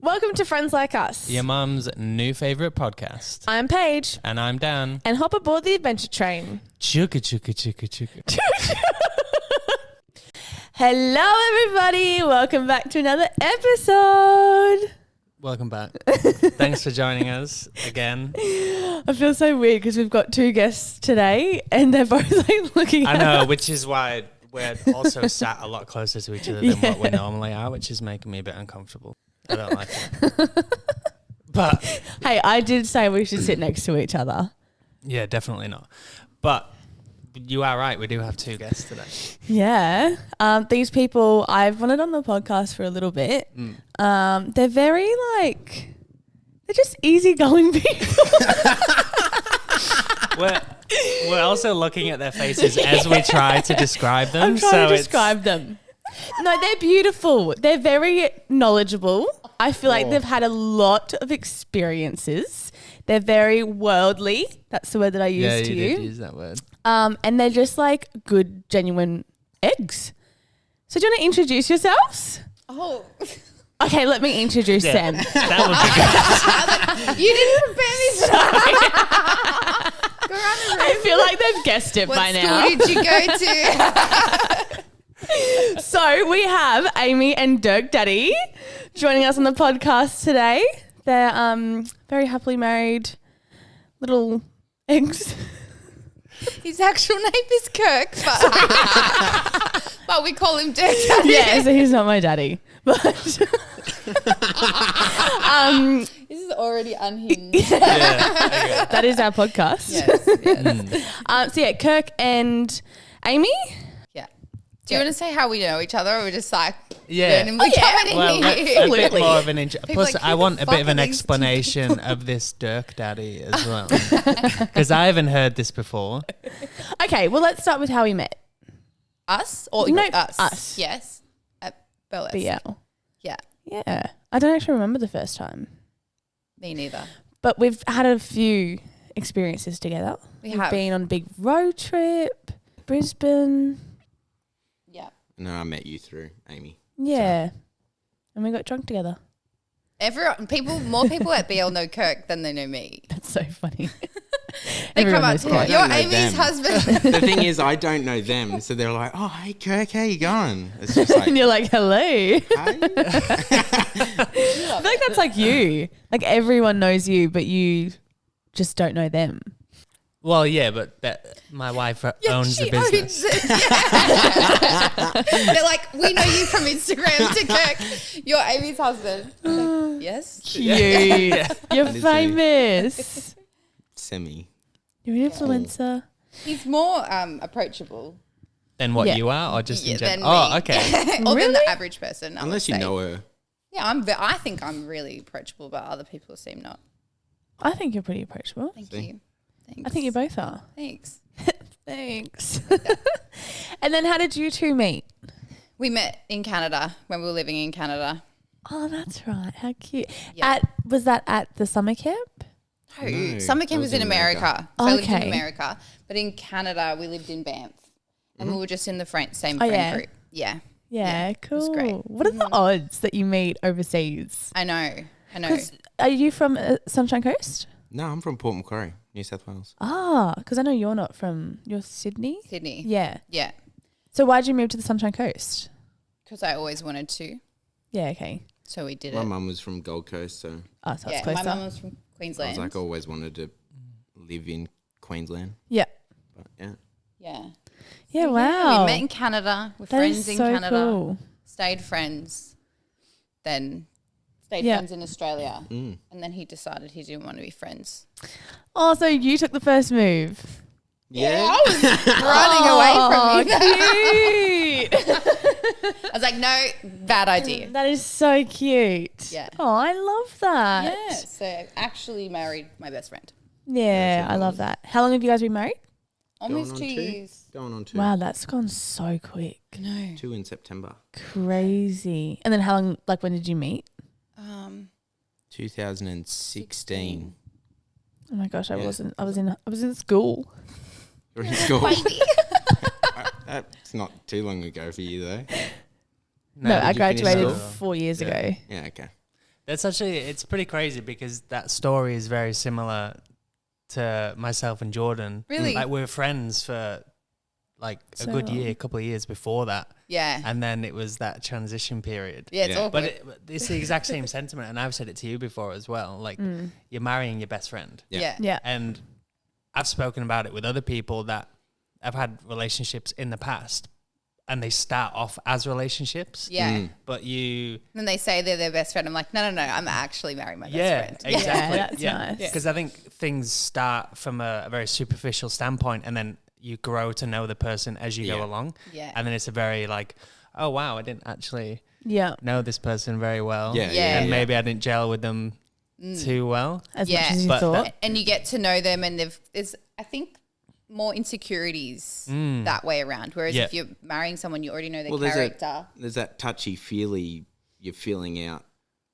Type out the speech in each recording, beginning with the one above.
Welcome to Friends Like Us. Your mum's new favourite podcast. I'm Paige. And I'm Dan. And hop aboard the adventure train. Chugga, chugga, chugga, chugga. Hello, everybody. Welcome back to another episode. Welcome back. Thanks for joining us again. I feel so weird because we've got two guests today and they're both like looking at I know, us. which is why we're also sat a lot closer to each other than what we normally are, which is making me a bit uncomfortable. I don't like it. But Hey, I did say we should sit next to each other. yeah, definitely not. But you are right. We do have two guests today. Yeah. These people, I've wanted on the podcast for a little bit. They're very like, they're just easygoing people. We're also looking at their faces as we try to describe them. I'm trying to describe them. No, they're beautiful. They're very knowledgeable. I feel like they've had a lot of experiences. They're very worldly. That's the word that I used to you. Did use that word. And they're just like good, genuine eggs. So do you want to introduce yourselves? Oh. Okay, let me introduce them. That would be good. You didn't prepare me for that. Go around the room. I feel like they've guessed it What by school now. did you go to? So we have Amy and Dirk Daddy joining us on the podcast today. They're very happily married little eggs. His actual name is Kirk, but we call him Dirk Daddy. Yeah, so he's not my daddy. But This is already unhinged. that is our podcast. Yes. So yeah, Kirk and Amy. Yeah. Do you want to say how we know each other, or we just like Yeah. randomly coming in Well, here? a bit Absolutely. more of an intro. People Plus, like, I who the want a fuck bit of are an these two explanation of this Dirk Daddy as well, because I haven't heard this before. Okay, well let's start with how we met. Us or No, us? us. Yes. At Bell BL. Yeah. Yeah, I don't actually remember the first time, Me neither. but we've had a few experiences together. We We've have. been on a big road trip, Brisbane. Yeah. No, I met you through Amy. Yeah, and we got drunk together. More people at BL know Kirk than they know me. That's so funny. They Everyone come up knows to Kirk. me. I You're don't know Amy's them. husband. The thing is, I don't know them, so they're like, "Oh, hey Kirk, how you going?" It's just like, And you're like, hello. "Hey." I feel like that's like you. Like everyone knows you, but you just don't know them. Well, yeah, but my wife owns the She business. owns it. Yeah. They're like, we know you from Instagram to Kirk. You're Amy's husband. I'm like, yes. Cute. You're That is famous. Semi. You're an influencer. He's more approachable. Than what Yeah. you are, or just in than general? Oh, me. okay. Or than Really? the average person. I would Unless you say. know her. Yeah, I think I'm really approachable, but other people seem not. I think you're pretty approachable. Thank See? you. Thanks. I think you both are. Thanks. Thanks. And then how did you two meet? We met in Canada when we were living in Canada. Oh, that's right. How cute. Yeah. Was that at the summer camp? No, Summer that camp was was in in America. So I lived in Okay. America. But in Canada, we lived in Banff. And we were just in the same Oh, friend yeah. group. Yeah. Yeah, cool. was great. What are the odds that you meet overseas? I know. 'Cause are you from Sunshine Coast? No, I'm from Port Macquarie, New South Wales. Ah, because I know you're not from, you're Sydney? Sydney. Yeah. Yeah. So why'd you move to the Sunshine Coast? Because I always wanted to. Yeah, okay. So we did My it. mum was from Gold Coast, so Oh, so Yeah, it's my closer. mum was from I Queensland. was like, I always wanted to live in Queensland. Yeah. But yeah. Yeah. Yeah, So, wow. we met in Canada. We're That friends is in so Canada. cool. Stayed friends. Then stayed Yeah. friends in Australia. Mm. And then he decided he didn't want to be friends. Oh, so you took the first move. Yeah. I was running away from Oh, you. cute. I was like, no, bad idea. That is so cute. Yeah. Oh, I love that. Yeah. So I actually married my best friend. Yeah, That's I love that. How long have you guys been married? Almost on 2 two? years. Going on 2. Wow, that's gone so quick. No. 2 in September. Crazy. And then how long, like when did you meet? 2016. Oh my gosh, I Yeah. was in school. You're in school. Baby. That's not too long ago for you, though. No, I did you finish graduated school? 4 years ago. Yeah, okay. It's pretty crazy because that story is very similar to myself and Jordan. Really? Like we were friends for like a So good long. year, a couple of years before that. Yeah. And then it was that transition period. Yeah, it's Yeah. awkward. But it's the exact same sentiment. And I've said it to you before as well. Like you're marrying your best friend. yeah. Yeah. And I've spoken about it with other people that have had relationships in the past and they start off as relationships. Yeah. But you... Then they say they're their best friend. I'm like, no, I'm actually marrying my best friend. Exactly. Yeah, that's nice. Because I think things start from a very superficial standpoint and then you grow to know the person as you go along. Yeah. And then it's a very like, oh, wow, I didn't actually Yeah. know this person very well. Yeah, Yeah. And maybe I didn't gel with them too well. As Yeah. much as you But thought. And you get to know them, and there's I think more insecurities that way around. Whereas Yeah. if you're marrying someone, you already know their Well, character. there's that touchy-feely, you're feeling out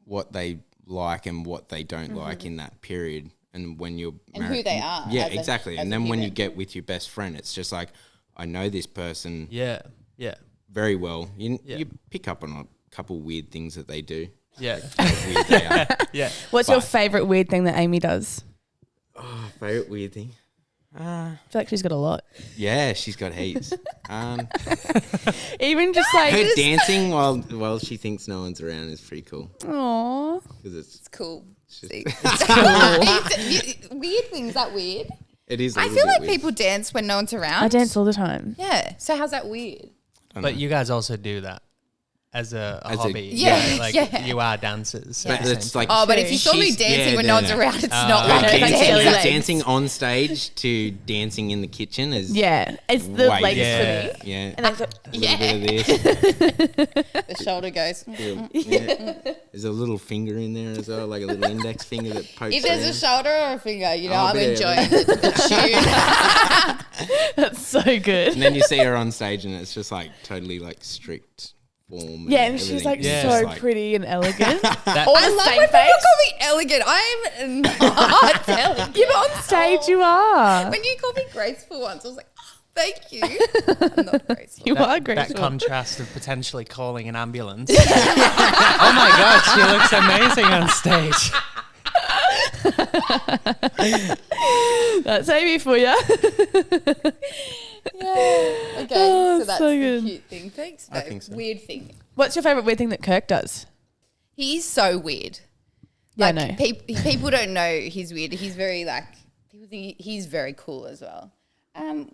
what they like and what they don't like in that period. And when you're And who they are Yeah, as a- exactly. as And a then when you human. get with your best friend, it's just like, I know this person Yeah. Yeah. very well. You Yeah. you pick up on a couple weird things that they do. Yeah. How weird they are. Yeah. What's your But- favourite weird thing that Amy does? Favorite weird thing? I feel like she's got a lot. Yeah, she's got heaps. Even just like, Her dancing while she thinks no one's around is pretty cool. aww. 'Cause It's cool. just- See? Weird things, that weird? it is. a I little feel bit like weird. people dance when no one's around. I dance all the time. Yeah. So how's that weird? But you guys also do that as a As a- hobby. Yeah, Like yeah. you are dancers. But at the it's same like Oh, but if you saw me she's- dancing yeah, when no, no one's no. around, it's not Oh, like okay. dancing. Dancing dancing, legs. dancing on stage to dancing in the kitchen is Yeah. It's the Way- legs Yeah. for me. yeah. And then A little bit of this. The shoulder goes. Yeah. There's a little finger in there as well, like a little index finger that pokes If there's a around. shoulder or a finger, you know, Oh, I'm but yeah, enjoying the tune. that's so good. And then you see her on stage and it's just like totally like strict form. Yeah, and she's like Yeah. so Just like- pretty and elegant. That- All I the love same when face. people call me elegant. I'm not elegant. Yeah, but on stage you are. When you called me graceful once, I was like, oh, thank you. I'm not graceful. You are that graceful. contrast of potentially calling an ambulance. Oh my God, she looks amazing on stage. That's Amy for you. Okay, Oh, so that's so the good. cute thing. Thanks, I babe. think so. Weird thing. What's your favourite weird thing that Kirk does? He's so weird. Yeah, I Like, know. people don't know he's weird. He's very like, people think he's very cool as well.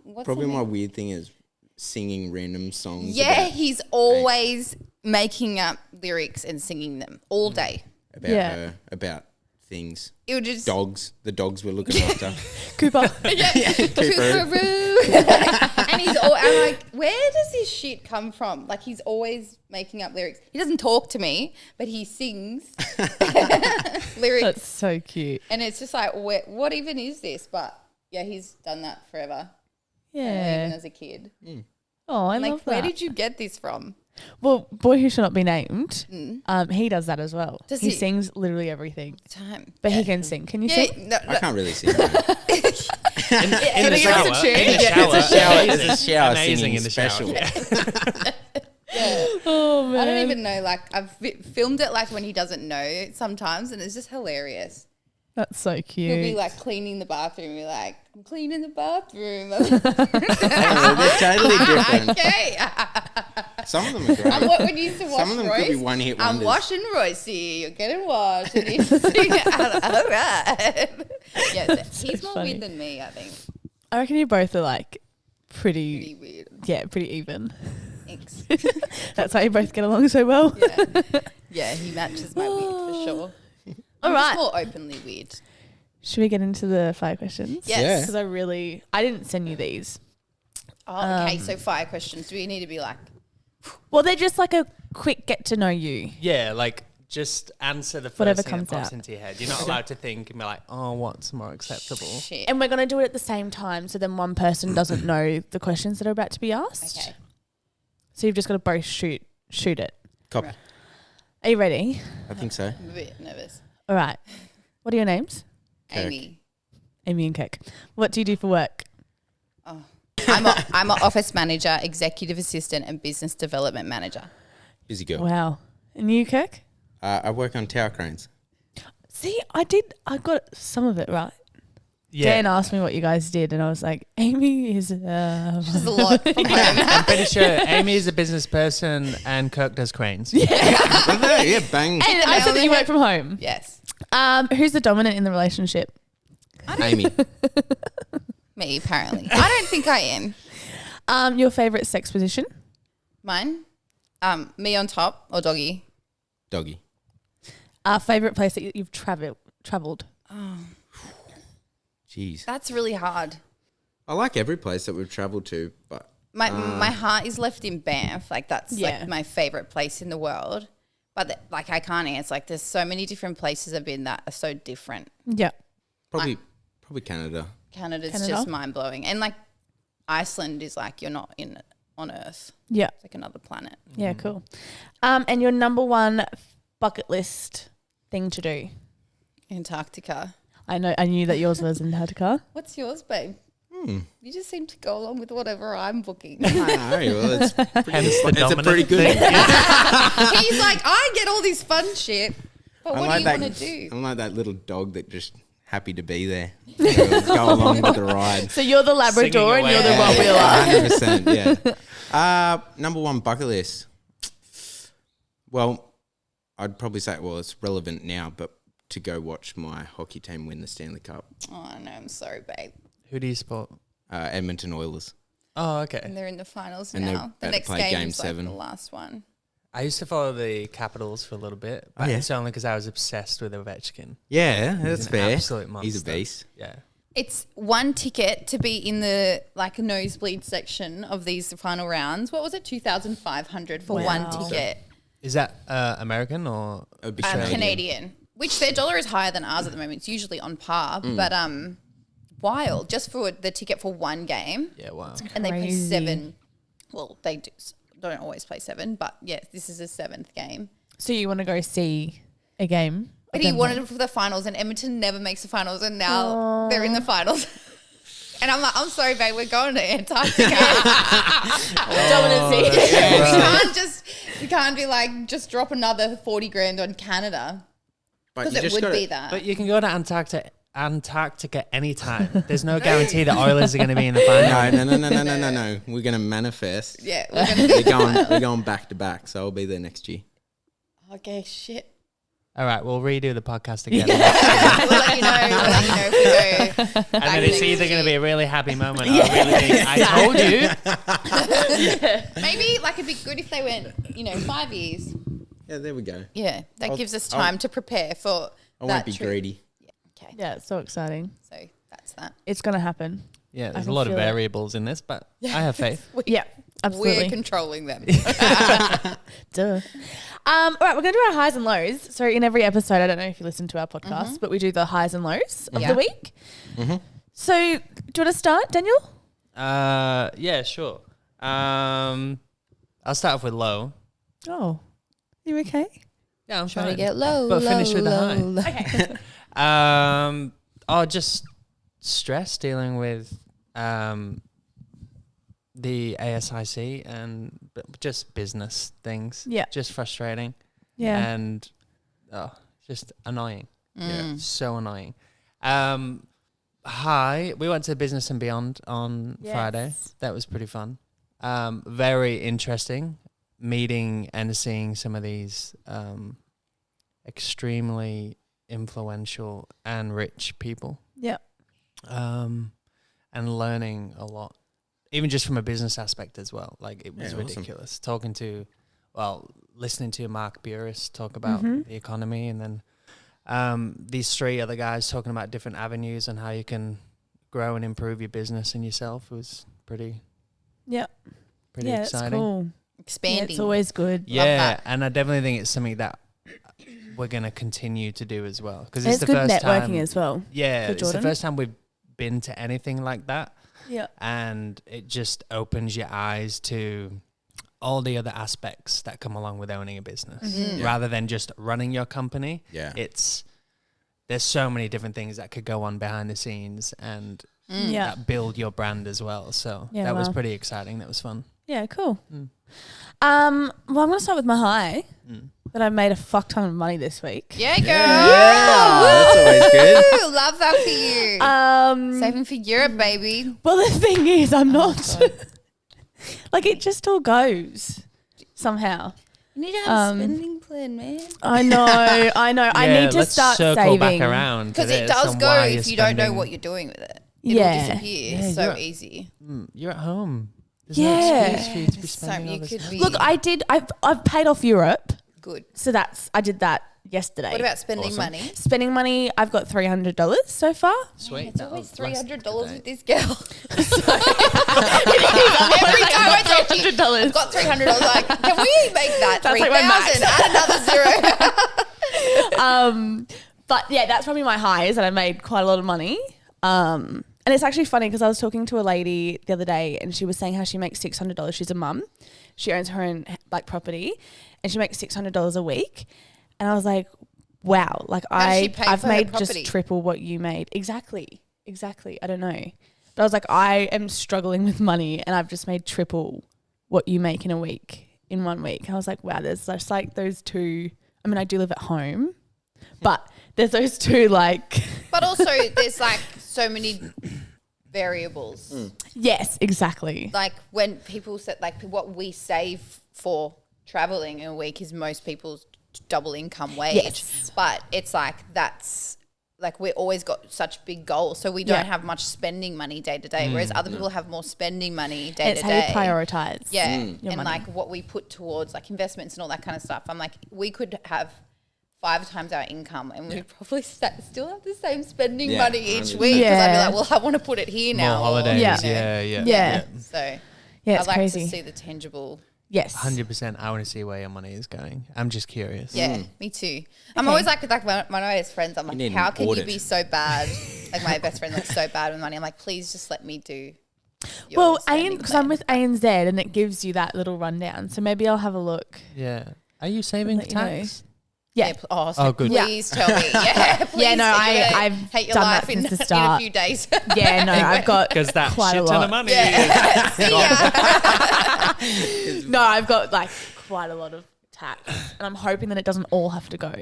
What's Probably the my name? weird thing is singing random songs. Yeah, about, he's always making up lyrics and singing them all day. about Yeah. her, about things. It would just Dogs. The dogs we're looking after. Cooper. Kookaroo. And I'm like, where does this shit come from? Like, he's always making up lyrics. He doesn't talk to me, but he sings lyrics. That's so cute. And it's just like, what even is this? But yeah, he's done that forever. Even Yeah. as a kid. Oh, I Like, love where that. did you get this from? Well, boy who shall not be named. He does that as well. Does he he? sings literally everything, Time. but he can sing. Can you Yeah, sing? no, I can't really sing. No. In Can the you give us a shower. tune? In the Yeah, shower. It's a shower. Amazing. It's a shower Amazing singing in the special. shower. Oh man. I don't even know. Like, I've filmed it like when he doesn't know sometimes, and it's just hilarious. That's so cute. He'll be like cleaning the bathroom. Be like, I'm cleaning the bathroom. Oh, they're totally different. Okay. Some of them are great. I'm what when you used to wash Some of them Royce. could be one-hit I'm wonders. washing Royce here. You're getting washed. And he's singing. All right. Yeah, so he's more funny. weird than me, I think. I reckon you both are like Pretty pretty, weird. yeah, pretty even. Thanks. That's how you both get along so well. Yeah, he matches my weird for sure. All I'm right. just more openly weird. Should we get into the 5 questions? Yes. Yeah. Because I didn't send you these. Oh, okay, so 5 questions. Do we need to be like, Well, they're just like a quick get to know you. Yeah, like just answer the first Whatever thing comes that pops out. into your head. You're not allowed to think and be like, oh, what's more acceptable? shit? And we're going to do it at the same time so then one person doesn't know the questions that are about to be asked. Okay. So you've just got to both shoot it. Copy. Right. Are you ready? I think so. I'm a bit nervous. All right. What are your names? Kirk. Amy. Amy and Kirk. What do you do for work? Oh. I'm an office manager, executive assistant, and business development manager. Busy girl. Wow. And you, Kirk? I work on tower cranes. See, I got some of it right. Yeah. Dan asked me what you guys did, and I was like, Amy is. There's a lot from home. I'm pretty sure Amy is a business person and Kirk does cranes. Yeah, bang. And I said that you work from home. Yes. Who's the dominant in the relationship? Amy. Me, apparently. I don't think I am. Your favorite sex position? Mine? Me on top or doggy? Doggy. Favorite place that you've traveled? Jeez. That's really hard. I like every place that we've travelled to, but My heart is left in Banff. Like that's like my favorite place in the world. But like I can't answer. Like there's so many different places I've been that are so different. Yeah. probably Canada. Canada's just mind blowing. And like Iceland is like you're not on Earth. Yeah. It's like another planet. Yeah, cool. And your number one bucket list thing to do? Antarctica. I knew that yours was Antarctica. What's yours, babe? You just seem to go along with whatever I'm booking. I know. Well, it's Hence the it's a dominant pretty good. thing. He's like, I get all this fun shit, but what do you want to do? I'm like that little dog that just happy to be there. Go along with the ride. So you're the Labrador and you're the Rottweiler. 100%, yeah. Number one bucket list. Well, I'd probably say, it's relevant now, but to go watch my hockey team win the Stanley Cup. Oh, no, I'm sorry, babe. Who do you support? Edmonton Oilers. Oh, okay. And they're in the finals And they're now. The about to next play game game is 7. like the last one. I used to follow the Capitals for a little bit, but yeah? it's only because I was obsessed with Ovechkin. Yeah, He's that's an fair. absolute monster. He's a beast. Yeah. It's one ticket to be in the like nosebleed section of these final rounds. What was it? 2,500 for one Wow. ticket. Is that American or It would be Canadian. Canadian, which their dollar is higher than ours at the moment. It's usually on par, but wild just for the ticket for one game. yeah? Wow. And they play Crazy. 7. Well, they don't always play 7, but yeah, this is a 7th game. So you want to go see a game? But he wanted it for the finals, and Edmonton never makes the finals, and now they're in the finals. And I'm like, I'm sorry, babe, we're going to Antarctica. Dominancy. We can't be like, just drop another 40 grand on Canada. But Because you it just would be gotta- that. But you can go to Antarctica anytime. There's no guarantee the Oilers are going to be in the final. No. We're going to manifest. Yeah, we're going to We're going back to back, so I'll be there next year. Okay, shit. All right, we'll redo the podcast again. We'll let you know if we go. And then it's either going to be a really happy moment or a really big, I told you. Maybe like it'd be good if they went, 5 years. Yeah, there we go. Yeah, that I'll- gives us time to prepare for I that won't be trip. greedy. Okay, Yeah, it's so exciting. so that's that. It's going to happen. Yeah, there's a can lot of feel it. variables in this, but I have faith. Yeah, absolutely. We're controlling them. Duh. All right, we're going to do our highs and lows. So in every episode, I don't know if you listen to our podcast, but we do the highs and lows of Yeah. the week. So do you want to start, Daniel? Yeah, sure. I'll start off with low. Oh, you okay? Yeah, I'm Trying to fine. get low, But finish low, with the high. low. Okay. Just stress dealing with the ASIC and just business things. Yeah. Just frustrating. Yeah. And just annoying. Yeah. So annoying. Hi, we went to Business and Beyond on Yes. Friday. That was pretty fun. Very interesting meeting and seeing some of these extremely influential and rich people. Yeah. And learning a lot, even just from a business aspect as well. Like it was Yeah, awesome. ridiculous. Listening to Mark Burris talk about the economy, and then these 3 other guys talking about different avenues and how you can grow and improve your business and yourself was pretty Yeah. Yeah, it's exciting. cool. Yeah, Expanding. it's always good. Yeah, that. and I definitely think it's something that we're going to continue to do as well, because And it's it's the good first networking time. as well. Yeah, for it's the Jordan. first time we've been to anything like that. Yeah. And it just opens your eyes to all the other aspects that come along with owning a business, Yeah. rather than just running your company. Yeah. There's so many different things that could go on behind the scenes and Yeah. that build your brand as well. So Yeah, that was wow. pretty exciting. That was fun. Yeah, cool. Well, I'm going to start with my high. that I've made a fuck ton of money this week. Yeah, girl. Yeah, that's always good. Woo, love that for you. Saving for Europe, baby. Well, the thing is, I'm not. Like, it just all goes somehow. You need to have a spending plan, man. I know. I need to let's start circle saving. back around to Because it this does and go why if you're you don't know spending- what you're doing with it. Yeah. It'll disappear Yeah, so you're- easy. You're at home. There's Yeah. no excuse for you to be So spending all you this could time. be Look, I've paid off Europe, good. so I did that yesterday. What about spending Awesome. money? Spending money? I've got $300 so far. Sweet. It's that'll always last $300 a with day. this girl. Every time I say to you, $300. I've got $300. Like, can we make that That's like my max. 3,000? Add another 0. But yeah, that's probably my highs, and I made quite a lot of money. And it's actually funny because I was talking to a lady the other day, and she was saying how she makes $600. She's a mum. She owns her own like property, and she makes $600 a week. And I was like, wow, like does she pay I've for her made property? just triple what you made. Exactly. I don't know. But I was like, I am struggling with money, and I've just made triple what you make in a week, in 1 week. And I was like, wow, there's just like those two. I mean, I do live at home, but there's those two like. But also, there's like so many variables. Yes, exactly. Like when people said, like what we save for traveling in a week is most people's double income wage. Yes. But it's like that's like we've always got such big goals, so we don't have much spending money day to day, whereas other people have more spending money day It's to how you day. prioritize. Yeah, your and money. like what we put towards like investments and all that kind of stuff. I'm like, we could have 5 times our income and we'd probably still have the same spending Yeah, money each 100%. week because I'd be Yeah. like, well, I want to put it here More now. or, holidays. Yeah. Yeah. Yeah. So Yeah, I'd it's like crazy. to see the tangible. Yes. 100%. I want to see where your money is going. I'm just curious. Yeah, me too. I'm always like with like my best friends. I'm like, need how an can you audit. be so bad? Like my best friend looks so bad with money. I'm like, please just let me do. your Well, spending because I'm plan. with ANZ and it gives you that little rundown. So maybe I'll have a look. Yeah. Are you saving Let you know. tax? Yeah. Oh, good. Please tell me. Yeah, please. Yeah, no, You're gonna I've hate your done life that in, since the in a start. few days. Yeah, no, I've got Because that quite a shit ton lot. of money. Yeah. See ya. No, I've got like quite a lot of tax, and I'm hoping that it doesn't all have to go.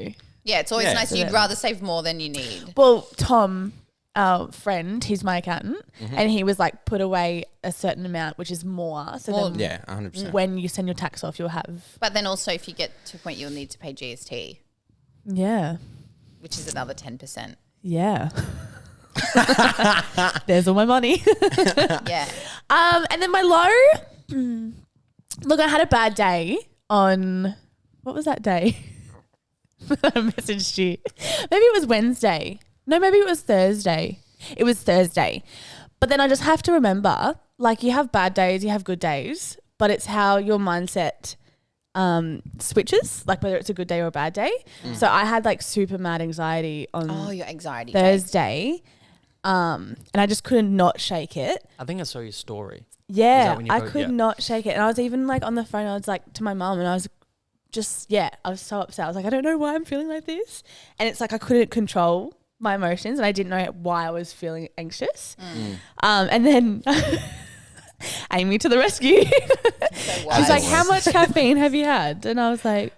Yeah, it's always Yeah. nice. You'd rather save more than you need. Well, Tom, our friend, he's my accountant, and he was like, put away a certain amount, which is more. So More- then Yeah, 100%. when you send your tax off, you'll have. But then also, if you get to a point, you'll need to pay GST, Yeah. which is another 10%. Yeah. There's all my money. Yeah. And then my low. Look, I had a bad day on. What was that day? I messaged you. Maybe it was Wednesday. No, maybe it was Thursday. It was Thursday. But then I just have to remember, like, you have bad days, you have good days, but it's how your mindset switches, like whether it's a good day or a bad day. So I had like super mad anxiety on Oh, your anxiety. day. Thursday, and I just could not shake it. I think I saw your story. Yeah, when you I go- could yeah. not shake it. And I was even like on the phone, I was like to my mum, and I was just, I was so upset. I was like, I don't know why I'm feeling like this. And it's like I couldn't control my emotions, and I didn't know why I was feeling anxious. And then Amy to the rescue. She's wise. like, how much caffeine have you had? And I was like,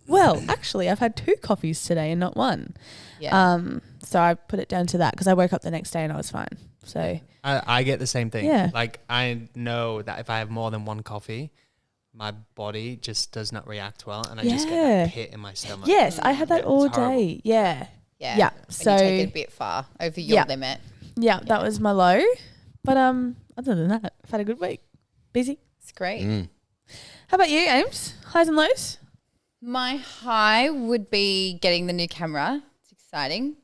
well, actually, I've had 2 coffees today and not 1. Yeah. So I put it down to that because I woke up the next day and I was fine. So I get the same thing. Yeah. Like, I know that if I have more than 1 coffee, my body just does not react well, and I just get Yeah. that pit in my stomach. yes, I had that Yeah, all it's horrible. day. Yeah. yeah. yeah, When so- you take it a bit far over your Yeah. limit. Yeah, that was my low. But other than that, I've had a good week. Busy. It's great. How about you, Ames? Highs and lows? My high would be getting the new camera. It's exciting.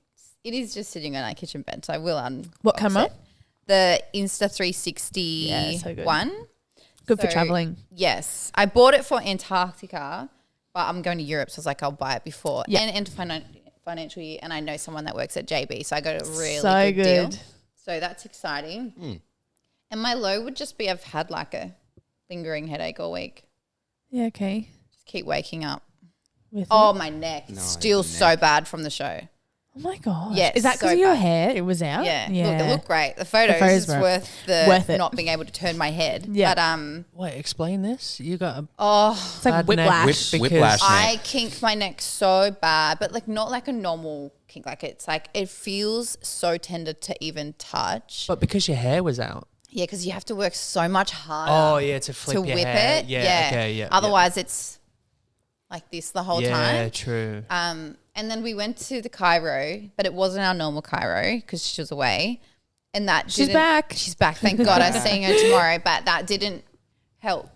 It is just sitting on our kitchen bench. So I will What unbox camera? it. The Insta360 Yeah, so good. one. Good for So, traveling. Yes. I bought it for Antarctica, but I'm going to Europe, so I was like, I'll buy it before. Yeah. And end of financial year, and I know someone that works at JB, so I got a really So good deal. good. So that's exciting. And my low would just be I've had like a lingering headache all week. Yeah, okay. Just keep waking up. With Oh, it. my neck. No, Still the so bad from the show. Oh my gosh. Yeah, Is that because so of your bad. hair? It was out? Yeah. Look, it looked great. The photos photos is were worth it. not being able to turn my head. Yeah. But Wait, explain this. You got a It's like bad neck whiplash. because- Whiplash. I kink my neck so bad, but like not like a normal kink. Like it's like it feels so tender to even touch. But because your hair was out. Yeah, because you have to work so much harder. Oh yeah, to flip to your whip hair. it. Yeah. Okay. Yeah. Otherwise, it's like this the whole yeah. time. Yeah. True. And then we went to the chiro, but it wasn't our normal chiro because she was away. And that She's didn't- back. She's back. Thank God. I'm seeing her tomorrow. But that didn't help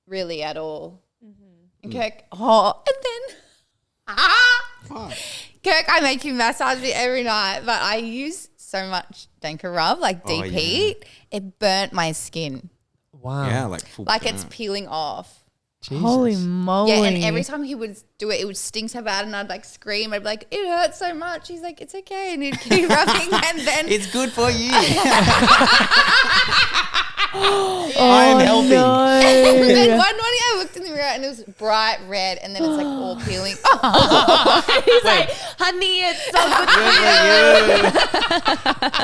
really at all. And Kirk, Kirk, I make him massage me every night, but I use so much Danker rub, like deep heat. It burnt my skin. Wow. Yeah, like full Like it's burn. peeling off. Jesus. Holy moly. Yeah, and every time he would do it, it would sting so bad, and I'd like scream. I'd be like, "It hurts so much." He's like, "It's okay," and he'd keep rubbing, and then It's good for you. Oh, I'm helping. no. and then one morning I looked in the mirror and it was bright red, and then it's like all peeling. He's like, honey, it's so good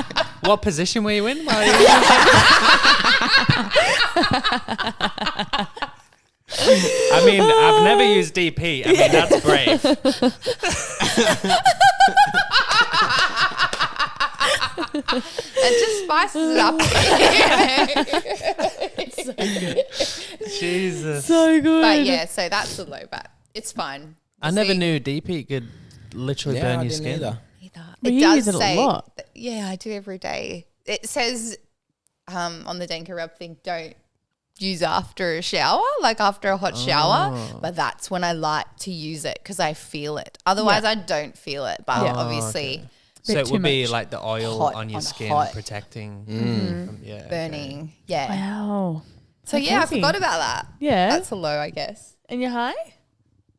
for you. What position were you in? I mean, I've never used DP. I mean, that's brave. It just spices it up. Jesus. So good. But yeah, so that's the low back. It's fine. I never knew DP could literally burn your skin. But It you does use it a say, lot. Yeah, I do every day. It says on the Danker rub thing, don't use after a shower, like after a hot shower. But that's when I like to use it because I feel it. Otherwise, I don't feel it. But Yeah. obviously, So Bit it too would be much. like the oil Hot on your on skin hot. protecting from burning. Yeah. Wow. So yeah, I crazy. forgot about that. Yeah. That's a low, I guess. And you're high?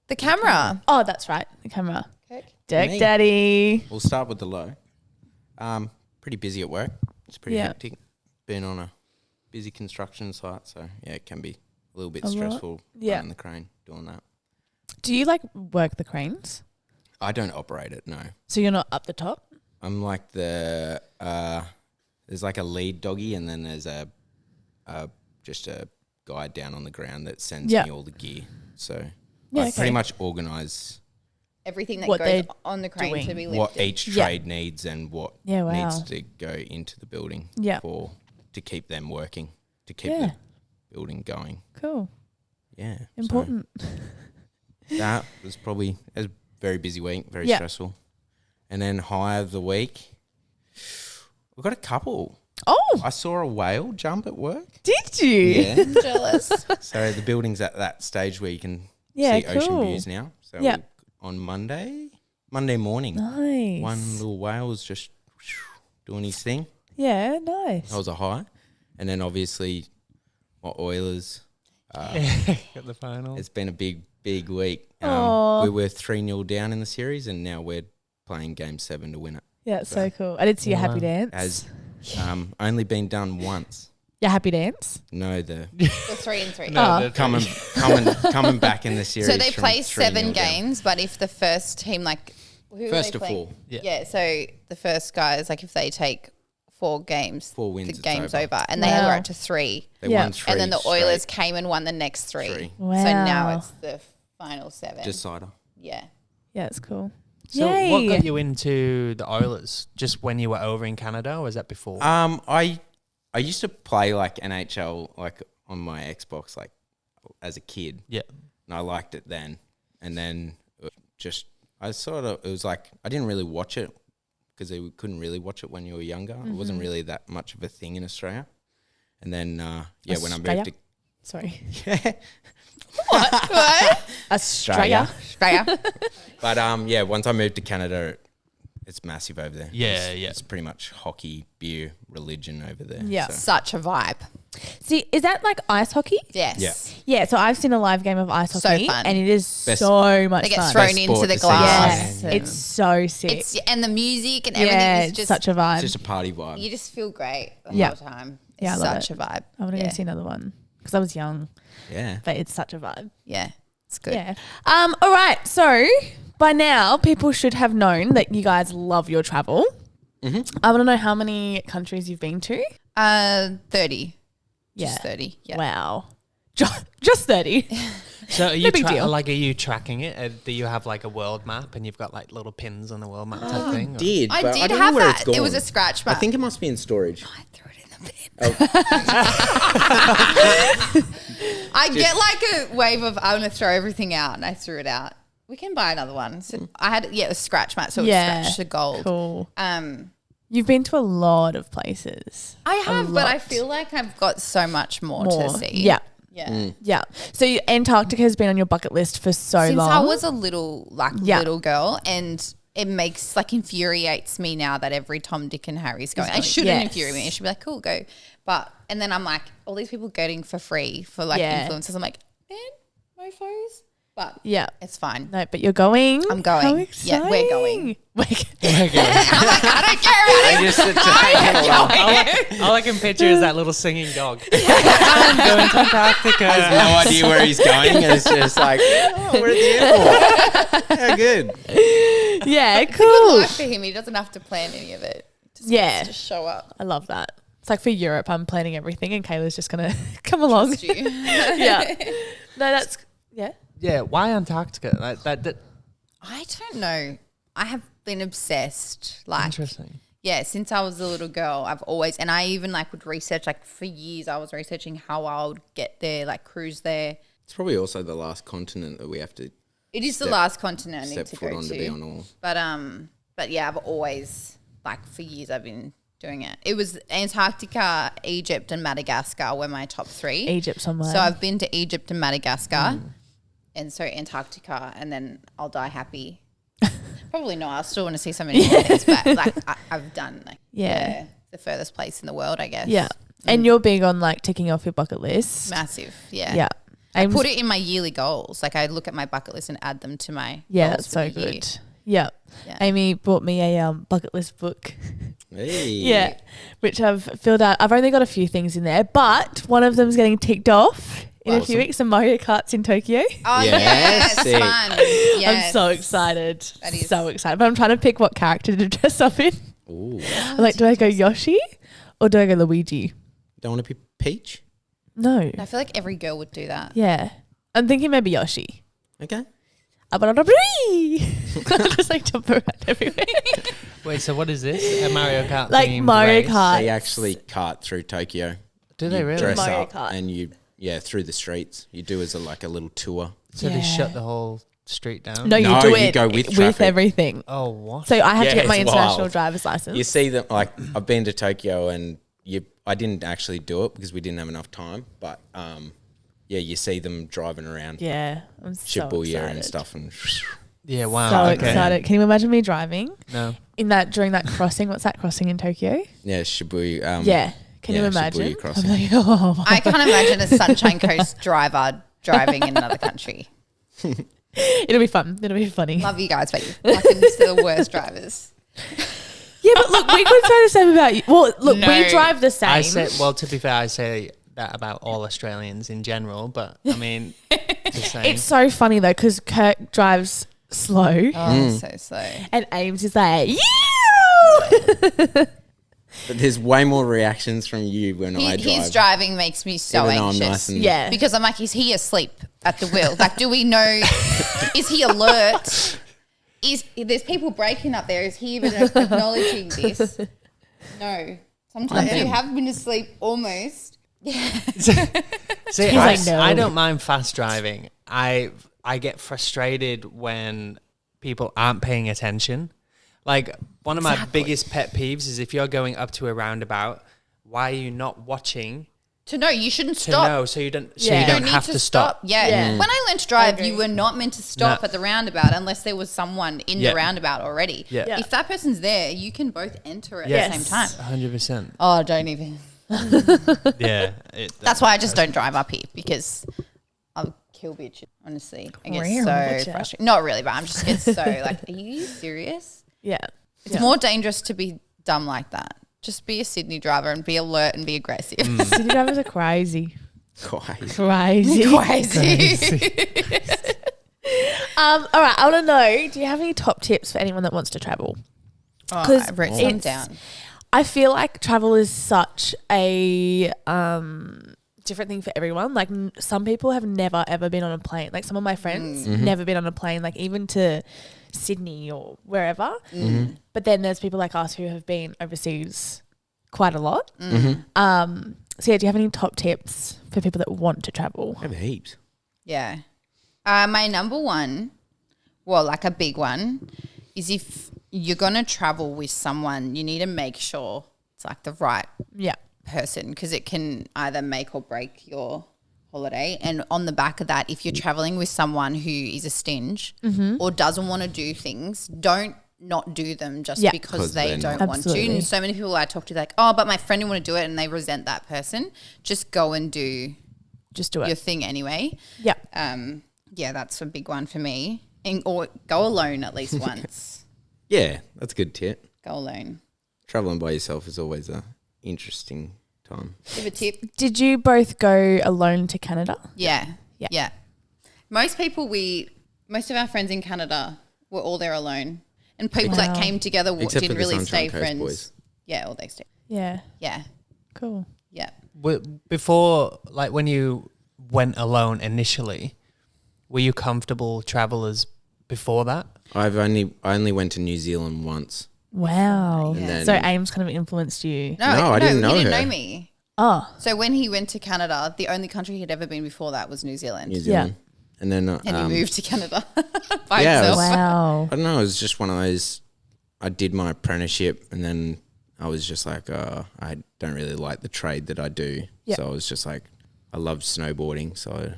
The camera. Oh, that's right. The camera. Okay. Deck Me. Daddy. We'll start with the low. Pretty busy at work. It's pretty Yeah. hectic. Been on a busy construction site, so yeah, it can be a little bit A lot. stressful Yeah. running the crane, doing that. Do you like work the cranes? I don't operate it, no. So you're not up the top? I'm like the there's like a lead doggy, and then there's a just a guy down on the ground that sends Yeah. me all the gear. So Yeah, I okay. pretty much organise Everything that What goes they're on the crane to doing. be lifted. what each Yeah. trade needs and what Yeah, wow. needs to go into the building Yeah. to keep them working, to keep Yeah. the building going. Cool. Yeah. so Important. that was probably a very busy week, very Yeah. stressful. And then high of the week, we've got a couple. Oh, I saw a whale jump at work. did you? Yeah. Jealous. So the building's at that stage where you can Yeah, see ocean cool. views now. So Yeah. on Monday morning, Nice. one little whale was just doing his thing. Yeah, nice. That was a high. And then obviously my Oilers. Got the final. It's been a big week. Aw. We were 3-0 down in the series, and now we're playing game 7 to win it. Yeah, it's so cool. I did see your Wow. happy dance. Has only been done once. Your happy dance? No, the The 3 and 3. Oh. coming back in the series. So they from play 3-0 7 down. games, but if the first team, like, who are First they to playing? 4. Yeah. So the first guys, like, if they take 4 games, 4 wins, the it's game's over. over. And they Wow. were up to 3. They Yeah. won 3 And then the Oilers straight. came and won the next 3. 3. Wow. So now it's the final 7. Decider. yeah. Yeah, it's cool. So Yay. what got you into the Oilers? Just when you were over in Canada, or was that before? I used to play like NHL like on my Xbox like as a kid. Yeah. And I liked it then. And then it was like I didn't really watch it because you couldn't really watch it when you were younger. It wasn't really that much of a thing in Australia. And then when I moved to Sorry. What? Australia. Australia. But once I moved to Canada, it's massive over there. Yeah, it's, yeah. It's pretty much hockey, beer, religion over there. Yeah. So. Such a vibe. See, is that like ice hockey? Yes. Yeah. Yeah, so I've seen a live game of ice So hockey fun. and it is Best- so much They get fun. thrown Best into sport the to see Yes, glass. it's so sick. And the music and yeah, everything is it's just such a vibe. It's just a party vibe. you just feel great the Yeah. whole time. It's Yeah, I love such it. a vibe. I want to yeah. go see another one because I was young, Yeah. but it's such a vibe. Yeah. It's good. Yeah. All right. So by now, people should have known that you guys love your travel. Mm-hmm. I want to know how many countries you've been to. 30. Yeah. Just 30. Yeah. Wow. Just 30. So are you big deal. are you tracking it? Do you have like a world map and you've got like little pins on the world map type thing? Or? Did I but did don't know have where that. it's gone. It was a scratch I map. think it must be in storage. I threw it in the bin. Oh. I get like a wave of I want to throw everything out, and I threw it out. We can buy another one. So I had it was scratch map, so it scratched the gold. Cool. I You've been to a lot of places. have, but I lot. feel like I've got so much more to see. Yeah. Yeah. Yeah. So Antarctica has been on your bucket list for so Since long. I was a little girl, and it infuriates me now that every Tom, Dick, and Harry's going. It shouldn't Yes. infuriate me. It should be like, cool, go. And then I'm like, all these people going for free for like influencers. I'm like, man, mofos. But Yeah. it's fine. No, but you're going. I'm going. How Yeah, we're exciting. I'm like, I don't care about I it. just sit to All I can picture is that little singing dog. I'm going to Antarctica. has no idea where he's going, and it's just like, oh, we're at the airport. Yeah, good. Yeah, Good cool. life for him. He doesn't have to plan any of it. Yeah. Just show up. I love that. It's like for Europe, I'm planning everything and Kayla's just going to come along. You. Yeah. No, that's, yeah. Yeah, why Antarctica? Like that I don't know. I have been obsessed. Like, interesting. yeah, since I was a little girl, I've always, and I even like would research, like for years, I was researching how I would get there, like cruise there. It's probably also the last continent that we have to It is the Step- last continent I need step to foot go on to be on all. But yeah, I've always, like for years, I've been doing it. It was Antarctica, Egypt, and Madagascar were my top 3. Egypt somewhere. So I've been to Egypt and Madagascar, and so Antarctica, and then I'll die happy. Probably not. I still want to see so many more things, but like I've done like Yeah. the furthest place in the world, I guess. Yeah. And you're big on like ticking off your bucket list. Massive. Yeah. Yeah. I put it in my yearly goals. Like I look at my bucket list and add them to my Yeah, goals that's for so the year. good. Yeah. Yeah. Amy bought me a bucket list book. Hey. Yeah. Which I've filled out. I've only got a few things in there, but one of them's getting ticked off in a few Awesome. weeks. Some Mario Karts in Tokyo. Oh Yeah, yes, sick. fun. Yes. I'm so excited. That is- So excited. But I'm trying to pick what character to dress up in. Ooh. I'm like, do I go Yoshi or do I go Luigi? Don't want to be Peach? No. I feel like every girl would do that. Yeah. I'm thinking maybe Yoshi. Okay. Just like jump around everywhere. Wait, so what is this? A Mario Kart Like themed Mario race? Kart. They actually cart through Tokyo. Do they You really? dress Mario up Kart. and you through the streets. You do as like a little tour. So they Yeah. shut the whole street down? No, you No, do you it go with traffic. everything. Oh, what? So I have Yeah, to get my it's international wild. driver's license. You see them like I've been to Tokyo and I didn't actually do it because we didn't have enough time. But yeah, you see them driving around Yeah, I'm so Shibuya excited. and stuff. And Yeah, wow. So okay. excited. Can you imagine me driving No. during that crossing? What's that crossing in Tokyo? yeah, Shibuya. Yeah. Can you yeah, imagine? Shibuya crossing. I'm like, oh, I can't imagine a Sunshine Coast driver driving in another country. it'll be fun. It'll be funny. Love you guys, but you're fucking still the worst drivers. Yeah, but look, we could say the same about you. Well, look, No. we drive the same. I say, well, to be fair, I say that about all Australians in general, but I mean, just saying. It's so funny though because Kirk drives slow Oh, so slow. and Ames is like, yeah. But there's way more reactions from you when I drive. His driving makes me so Even though I'm anxious. nice and- Yeah. Because I'm like, is he asleep at the wheel? Like, do we know? Is he alert? There's people breaking up there? Is he even acknowledging this? No. Sometimes you have been asleep almost. See, He's like, no. I don't mind fast driving. I get frustrated when people aren't paying attention. Like one of my biggest pet peeves is if you're going up to a roundabout, why are you not watching To know, you shouldn't to stop. know so you don't Yeah. You don't need have to stop? Yeah. Yeah. When I learned to drive, agree. you were not meant to stop No. at the roundabout unless there was someone in Yeah. the roundabout already. Yeah. Yeah. If that person's there, you can both enter at Yes. the same time. 100%. Oh, don't even. Yeah. That's why I just don't drive up here because I'll kill bitches, honestly. I get so Gotcha. frustrated. Not really, but I'm just get so like, are you serious? Yeah. It's more dangerous to be dumb like that. Just be a Sydney driver and be alert and be aggressive. City drivers are crazy. Quite. Crazy. Crazy. All right, I want to know, do you have any top tips for anyone that wants to travel? I've written some down. I feel like travel is such a different thing for everyone. Like some people have never ever been on a plane. Like some of my friends never been on a plane, like even to Sydney or wherever. But then there's people like us who have been overseas quite a lot. So yeah, do you have any top tips for people that want to travel? I have heaps. Yeah. My number one, well, like a big one, is if you're going to travel with someone, you need to make sure it's like the right person, because it can either make or break your holiday. And on the back of that, if you're traveling with someone who is a stinge or doesn't want to do things, don't not do them just because they don't want to. And so many people I talk to, like, oh, but my friend didn't want to do it, and they resent that person. Just go and do your thing anyway. Yeah. Yeah, that's a big one for me. Or go alone at least once. Yeah, that's a good tip. Go alone. Traveling by yourself is always a interesting time. Give a tip. Did you both go alone to Canada? Yeah. Most of our friends in Canada were all there alone. And people that came together didn't really stay friends. Boys. Yeah, all they stayed. Yeah. Yeah. Cool. Yeah. Before, like when you went alone initially, were you comfortable travelers before that? I only went to New Zealand once. Wow. Yeah. So Ames kind of influenced you. No, I didn't know he her. didn't know me. Oh. So when he went to Canada, the only country he'd ever been before that was New Zealand. New Zealand. Yeah. And then and he moved to Canada by himself. Wow. I don't know. It was just one of those. I did my apprenticeship, and then I was just like, I don't really like the trade that I do. Yep. So I was just like, I loved snowboarding. So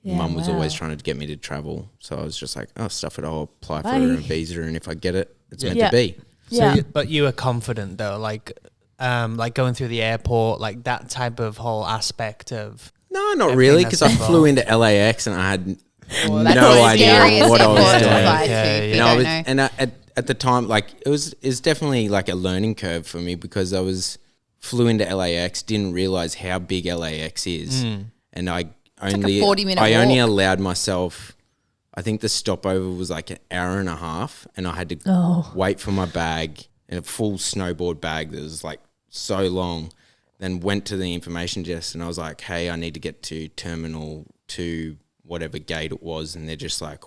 Mum was always trying to get me to travel. So I was just like, oh, stuff it. I'll apply for a visa, and if I get it, it's meant to be. So but you were confident though, like going through the airport, like that type of whole aspect of. No, not really, because I flew into LAX and I had no idea what I was doing. Yeah. At the time, like it was definitely like a learning curve for me, because I flew into LAX, didn't realize how big LAX is, and I only 40-minute only walk. allowed myself. I think the stopover was like an hour and a half, and I had to wait for my bag, and a full snowboard bag that was like so long. Then went to the information desk and I was like, hey, I need to get to Terminal 2, whatever gate it was. And they're just like,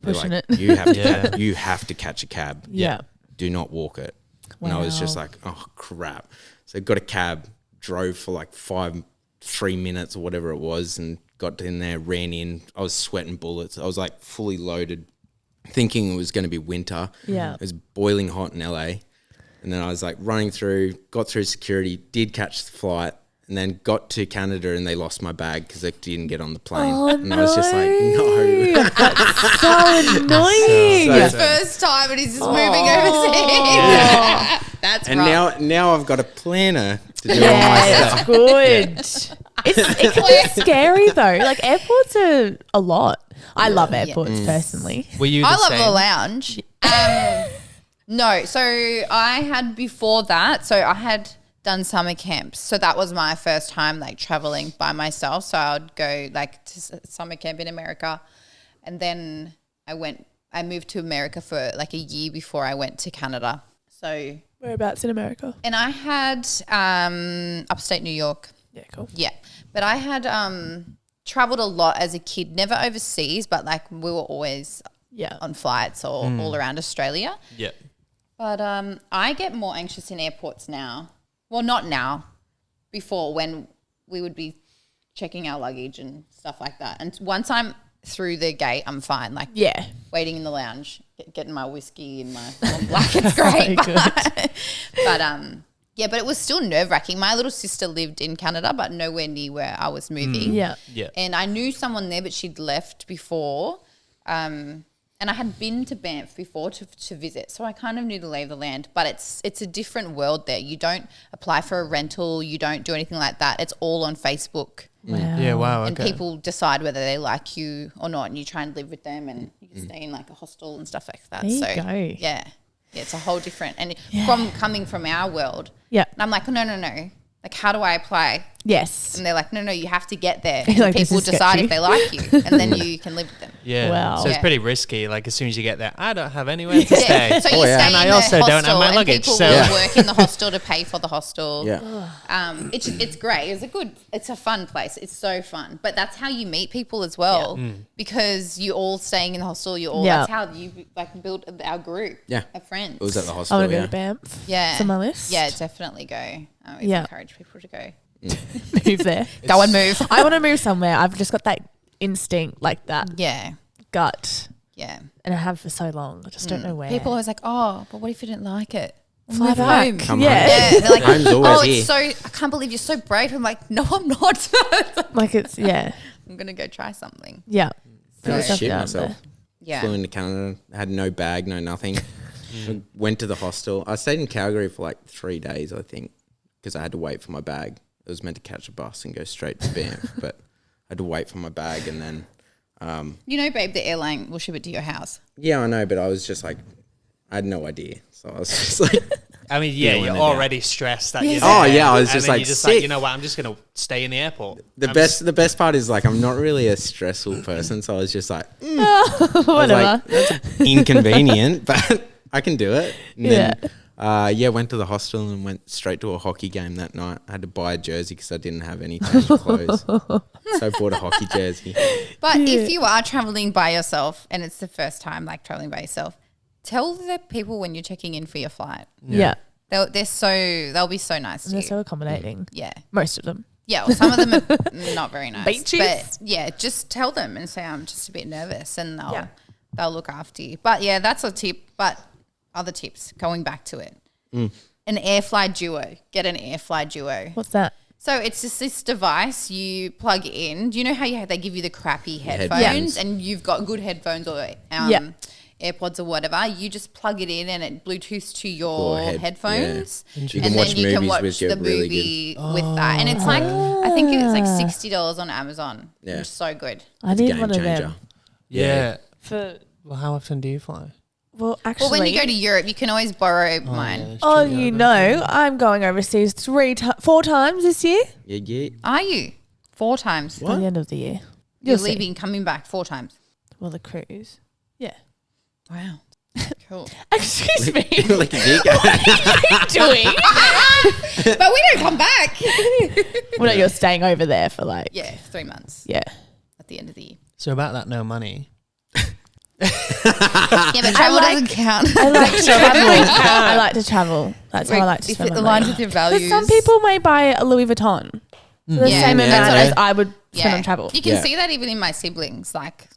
pushing it. You have, you have to catch a cab. Yeah. Do not walk it. Wow. And I was just like, oh, crap. So I got a cab, drove for like 3 minutes or whatever it was, and got in there, ran in. I was sweating bullets. I was like fully loaded, thinking it was going to be winter. Yeah. It was boiling hot in LA. And then I was like running through, got through security, did catch the flight, and then got to Canada and they lost my bag because they didn't get on the plane. Oh, and I was just like, no. That's so annoying. His first time and he's just moving overseas. That's and rough. now I've got a planner to do all my stuff. It's good. It can be scary though. Like airports are a lot. I love airports personally. Were you? I love the lounge. No, so I had before that. So I had done summer camps. So that was my first time like traveling by myself. So I would go like to summer camp in America, and then I moved to America for like a year before I went to Canada. So Whereabouts in America? and I had upstate New York. Yeah, cool. Yeah, but I had traveled a lot as a kid, never overseas, but like we were always on flights or all around Australia. Yeah. But I get more anxious in airports now. Well, not now. Before, when we would be checking our luggage and stuff like that. And once I'm through the gate, I'm fine. Like waiting in the lounge, getting my whiskey and my warm black. It's great. But it was still nerve-wracking. My little sister lived in Canada, but nowhere near where I was moving. Yeah. And I knew someone there, but she'd left before. And I had been to Banff before to visit, so I kind of knew the lay of the land. But it's a different world there. You don't apply for a rental. You don't do anything like that. It's all on Facebook. Wow. Yeah, wow. Okay. And people decide whether they like you or not, and you try and live with them, and you can stay in like a hostel and stuff like that. There you go. Yeah, it's a whole different. And from coming from our world, and I'm like, no. Like, how do I apply? Yes. And they're like, no, you have to get there. Like, And this people is decide sketchy. if they like you, and then you can live with them. Yeah. Wow. So it's Yeah. pretty risky. Like as soon as you get there, I don't have anywhere to stay. Yeah. So you yeah. stay And in I the also don't have hostel my and luggage, people so- will Yeah. work in the hostel to pay for the hostel. Yeah. It's great. It's a fun place. It's so fun. But that's how you meet people as well, because you're all staying in the hostel. That's how you like build our group. Yeah. Of friends. It was at the I hostel. want to go Yeah. to Banff. Yeah. It's on my list. Yeah, definitely go. I always Yeah. encourage people to go. Move there. Go and move. I want to move somewhere. I've just got that instinct, like that Yeah. gut, Yeah. and I have for so long. I just don't know where. People are always like, oh, but what if you didn't like it? fly move back. home. Come Yeah. Yeah, they're like, Home's always oh, here. it's so, I can't believe you're so brave. I'm like, no, I'm not. Like it's yeah, I'm going to go try something. yeah. Put I yourself shit down myself. there. Yeah. Flew into Canada, had no bag, no nothing. Went to the hostel. I stayed in Calgary for like 3 days, I think, because I had to wait for my bag. I was meant to catch a bus and go straight to Banff, but I had to wait for my bag. And then, You know, babe, the airline will ship it to your house. yeah, I know, but I was just like, I had no idea. So I was just like, I mean, yeah, Feeling you're it already stressed that you're Oh, there, yeah, I was and just then like, you're just sick. like, you know what, I'm just gonna stay in the airport. the best part is like, I'm not really a stressful person. So I was just like, Whatever. that's inconvenient, but I can do it. And then, went to the hostel and went straight to a hockey game that night. I had to buy a jersey because I didn't have any change of clothes. So I bought a hockey jersey. But if you are traveling by yourself and it's the first time like traveling by yourself, tell the people when you're checking in for your flight. Yeah. They'll be so nice to They're you. so accommodating. Yeah. Most of them. Yeah, well, some of them are not very nice. Beaches. But yeah, just tell them and say I'm just a bit nervous and Yeah. they'll look after you. But yeah, that's a tip. But other tips, going back to it. An AirFly Duo. Get an AirFly Duo. What's that? So it's just this device you plug in. Do you know how they give you the crappy headphones headphones. and you've got good headphones or Yeah. AirPods or whatever? You just plug it in and it Bluetooths to your Or headphones, yeah. and You can then watch you can movies watch with your the really movie with that. And it's like I think it's like $60 on Amazon. Yeah. It's so good. I It's a need game one of changer. them. Yeah. For Well, how often do you fly? well, actually, Well, when you go to Europe, you can always borrow mine. oh, you know, I'm going overseas 4 times this year. Yeah. Are you? 4 times. By the end of the year. You're You'll see. leaving, coming back 4 times. Well, the cruise. Yeah. Wow. Cool. Excuse me. Like a dick. doing? But we don't come back. Well, no, you're staying over there for like Yeah, 3 months yeah. at the end of the year. So about that no money. Yeah, but travel doesn't count. I like to travel. I like to travel. That's how I like to If spend it my aligns money. with your But values. some people may buy a Louis Vuitton. For the Yeah. same Yeah, amount that's as I would spend on travel. You can Yeah. see that even in my siblings. Like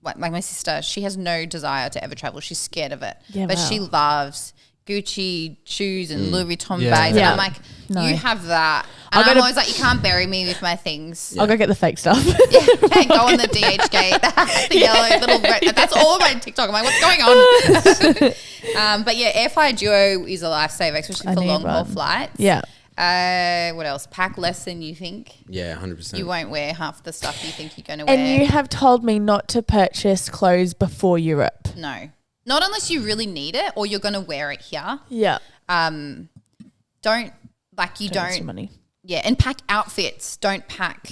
my sister, she has no desire to ever travel. She's scared of it. Yeah, but wow. she loves Gucci shoes and Louis Vuitton Yeah. bags. Yeah. And I'm like, No. you have that. I'll And go I'm to- always like, you can't bury me with my things. I'll go get the fake stuff. Yeah, go on the DHgate, the yellow little. That's all of my TikTok. I'm like, what's going on? But yeah, AirFly Duo is a lifesaver, especially I for need long haul one. flights. Yeah. What else? Pack less than you think. Yeah, 100%. You won't wear half the stuff you think you're going to wear. And you have told me not to purchase clothes before Europe. No, not unless you really need it or you're going to wear it here. Yeah. Don't like you Don't waste your don't. money. Yeah, and pack outfits. Don't pack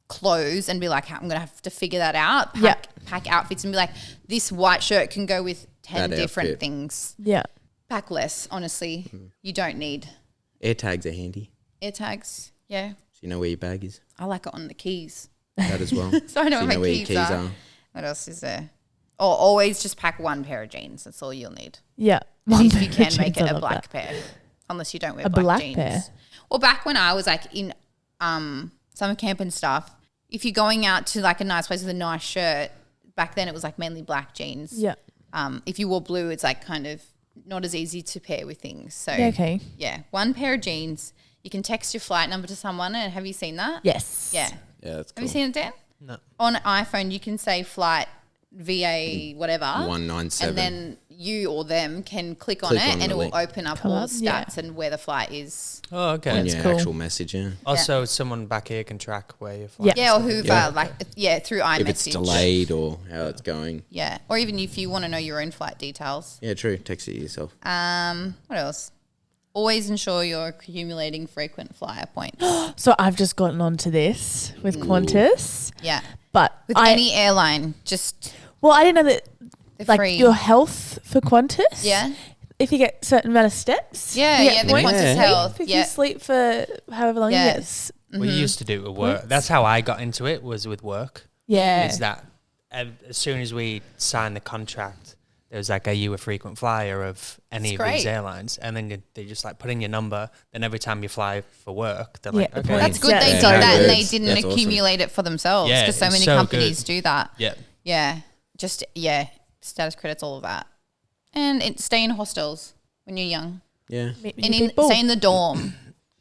clothes and be like, I'm going to have to figure that out. Pack outfits and be like, this white shirt can go with 10 That different outfit. things. Yeah. Pack less, honestly. You don't need Air tags are handy. air tags. Yeah, So you know where your bag is. I like it on the keys. That as well. So I know you where know my where your keys are. What else is there? Or always just pack one pair of jeans. That's all you'll need. Yeah. If you can Jeans, make I it a love black that. pair, unless you don't wear A black black jeans. pair? Well, back when I was like in summer camp and stuff, if you're going out to like a nice place with a nice shirt, back then it was like mainly black jeans. Yeah. If you wore blue, it's like kind of not as easy to pair with things. So Yeah, okay. yeah, one pair of jeans. You can text your flight number to someone. And have you seen that? Yes. Yeah. Yeah, that's Have cool. you seen it, Dan? No. On iPhone, you can say flight VA whatever 197. and then you or them can click on Click it on and the it will link. open up Come all up, the yeah. stats and where the flight is. Oh, okay. on That's your cool. actual message, yeah. Also, someone back here can track where you're flying. Yeah. Yeah, or whoever, Yeah. through iMessage. If it's delayed or how it's going. Yeah, or even if you want to know your own flight details. Yeah, true. Text it yourself. What else? always ensure you're accumulating frequent flyer points. So I've just gotten onto this with Qantas. Yeah. But With any airline, just I didn't know that like free. your health for Qantas. Yeah. If you get a certain amount of steps. Yeah, you yeah, get the points. Qantas Health. If Yeah. you sleep for however long Yeah. you get. We used to do it with work. That's how I got into it, was with work. Yeah. Is that as soon as we signed the contract, there was like, are you a frequent flyer of any That's of these great. airlines? And then they just like put in your number. Then every time you fly for work, they're Yeah, like, the okay. points. That's good they Yeah. did Yeah. that and they That's didn't awesome. accumulate it for themselves Yeah, because so it's many so companies good. do that. Yeah. Yeah. Just, yeah, status credits, all of that. And stay in hostels when you're young. Yeah. Meet And new people. stay in the dorm,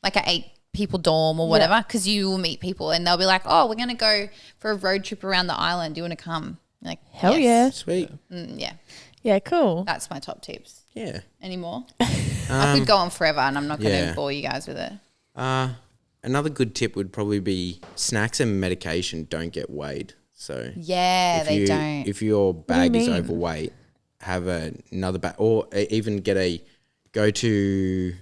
like a 8-people dorm or whatever, because you will meet people and they'll be like, oh, we're going to go for a road trip around the island. Do you want to come? You're like, Hell yes. Sweet. Yeah, Yeah, cool. that's my top tips. Yeah. Any more? I could go on forever and I'm not going to yeah. bore you guys with it. Another good tip would probably be snacks and medication don't get weighed. So Yeah, they don't. If your bag is mean? overweight, have another bag, or even get a go to.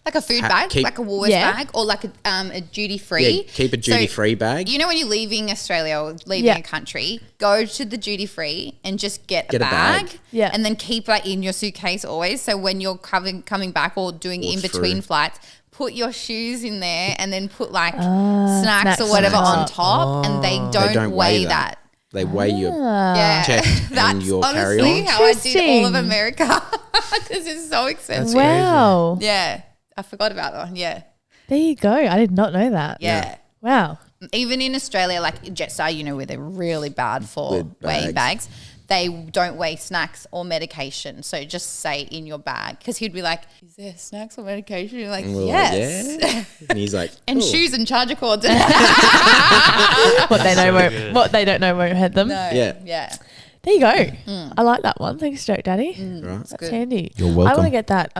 Like a food bag, keep- like a Woolworths Yeah. bag, or like a duty free. Yeah, keep a duty-free bag. You know, when you're leaving Australia or leaving Yeah. a country, go to the duty free and just get a Get a bag. bag. Yeah. And then keep that in your suitcase always. So when you're coming back or doing Or in between through. flights, put your shoes in there and then put like snacks or snacks whatever on on top, and they don't weigh that. They weigh your Yeah, check and that's your honestly carry-on. how I did all of Interesting. America because it's so expensive. Wow. Yeah, I forgot about that one. Yeah, There you go. I did not know that. yeah. Wow. Even in Australia, like Jetstar, you know, where they're really bad for With weighing bags. bags, they don't weigh snacks or medication. So just say in your bag, because he'd be like, "Is there snacks or medication?" You're like, And we're "Yes." like, yeah. And he's like, And "Cool." shoes and charger cords. What they know won't, good. what they don't know won't hurt them. No, Yeah. yeah. There you go. I like that one. Thanks, Joke Daddy. Right. That's good. handy. You're I want welcome. to get that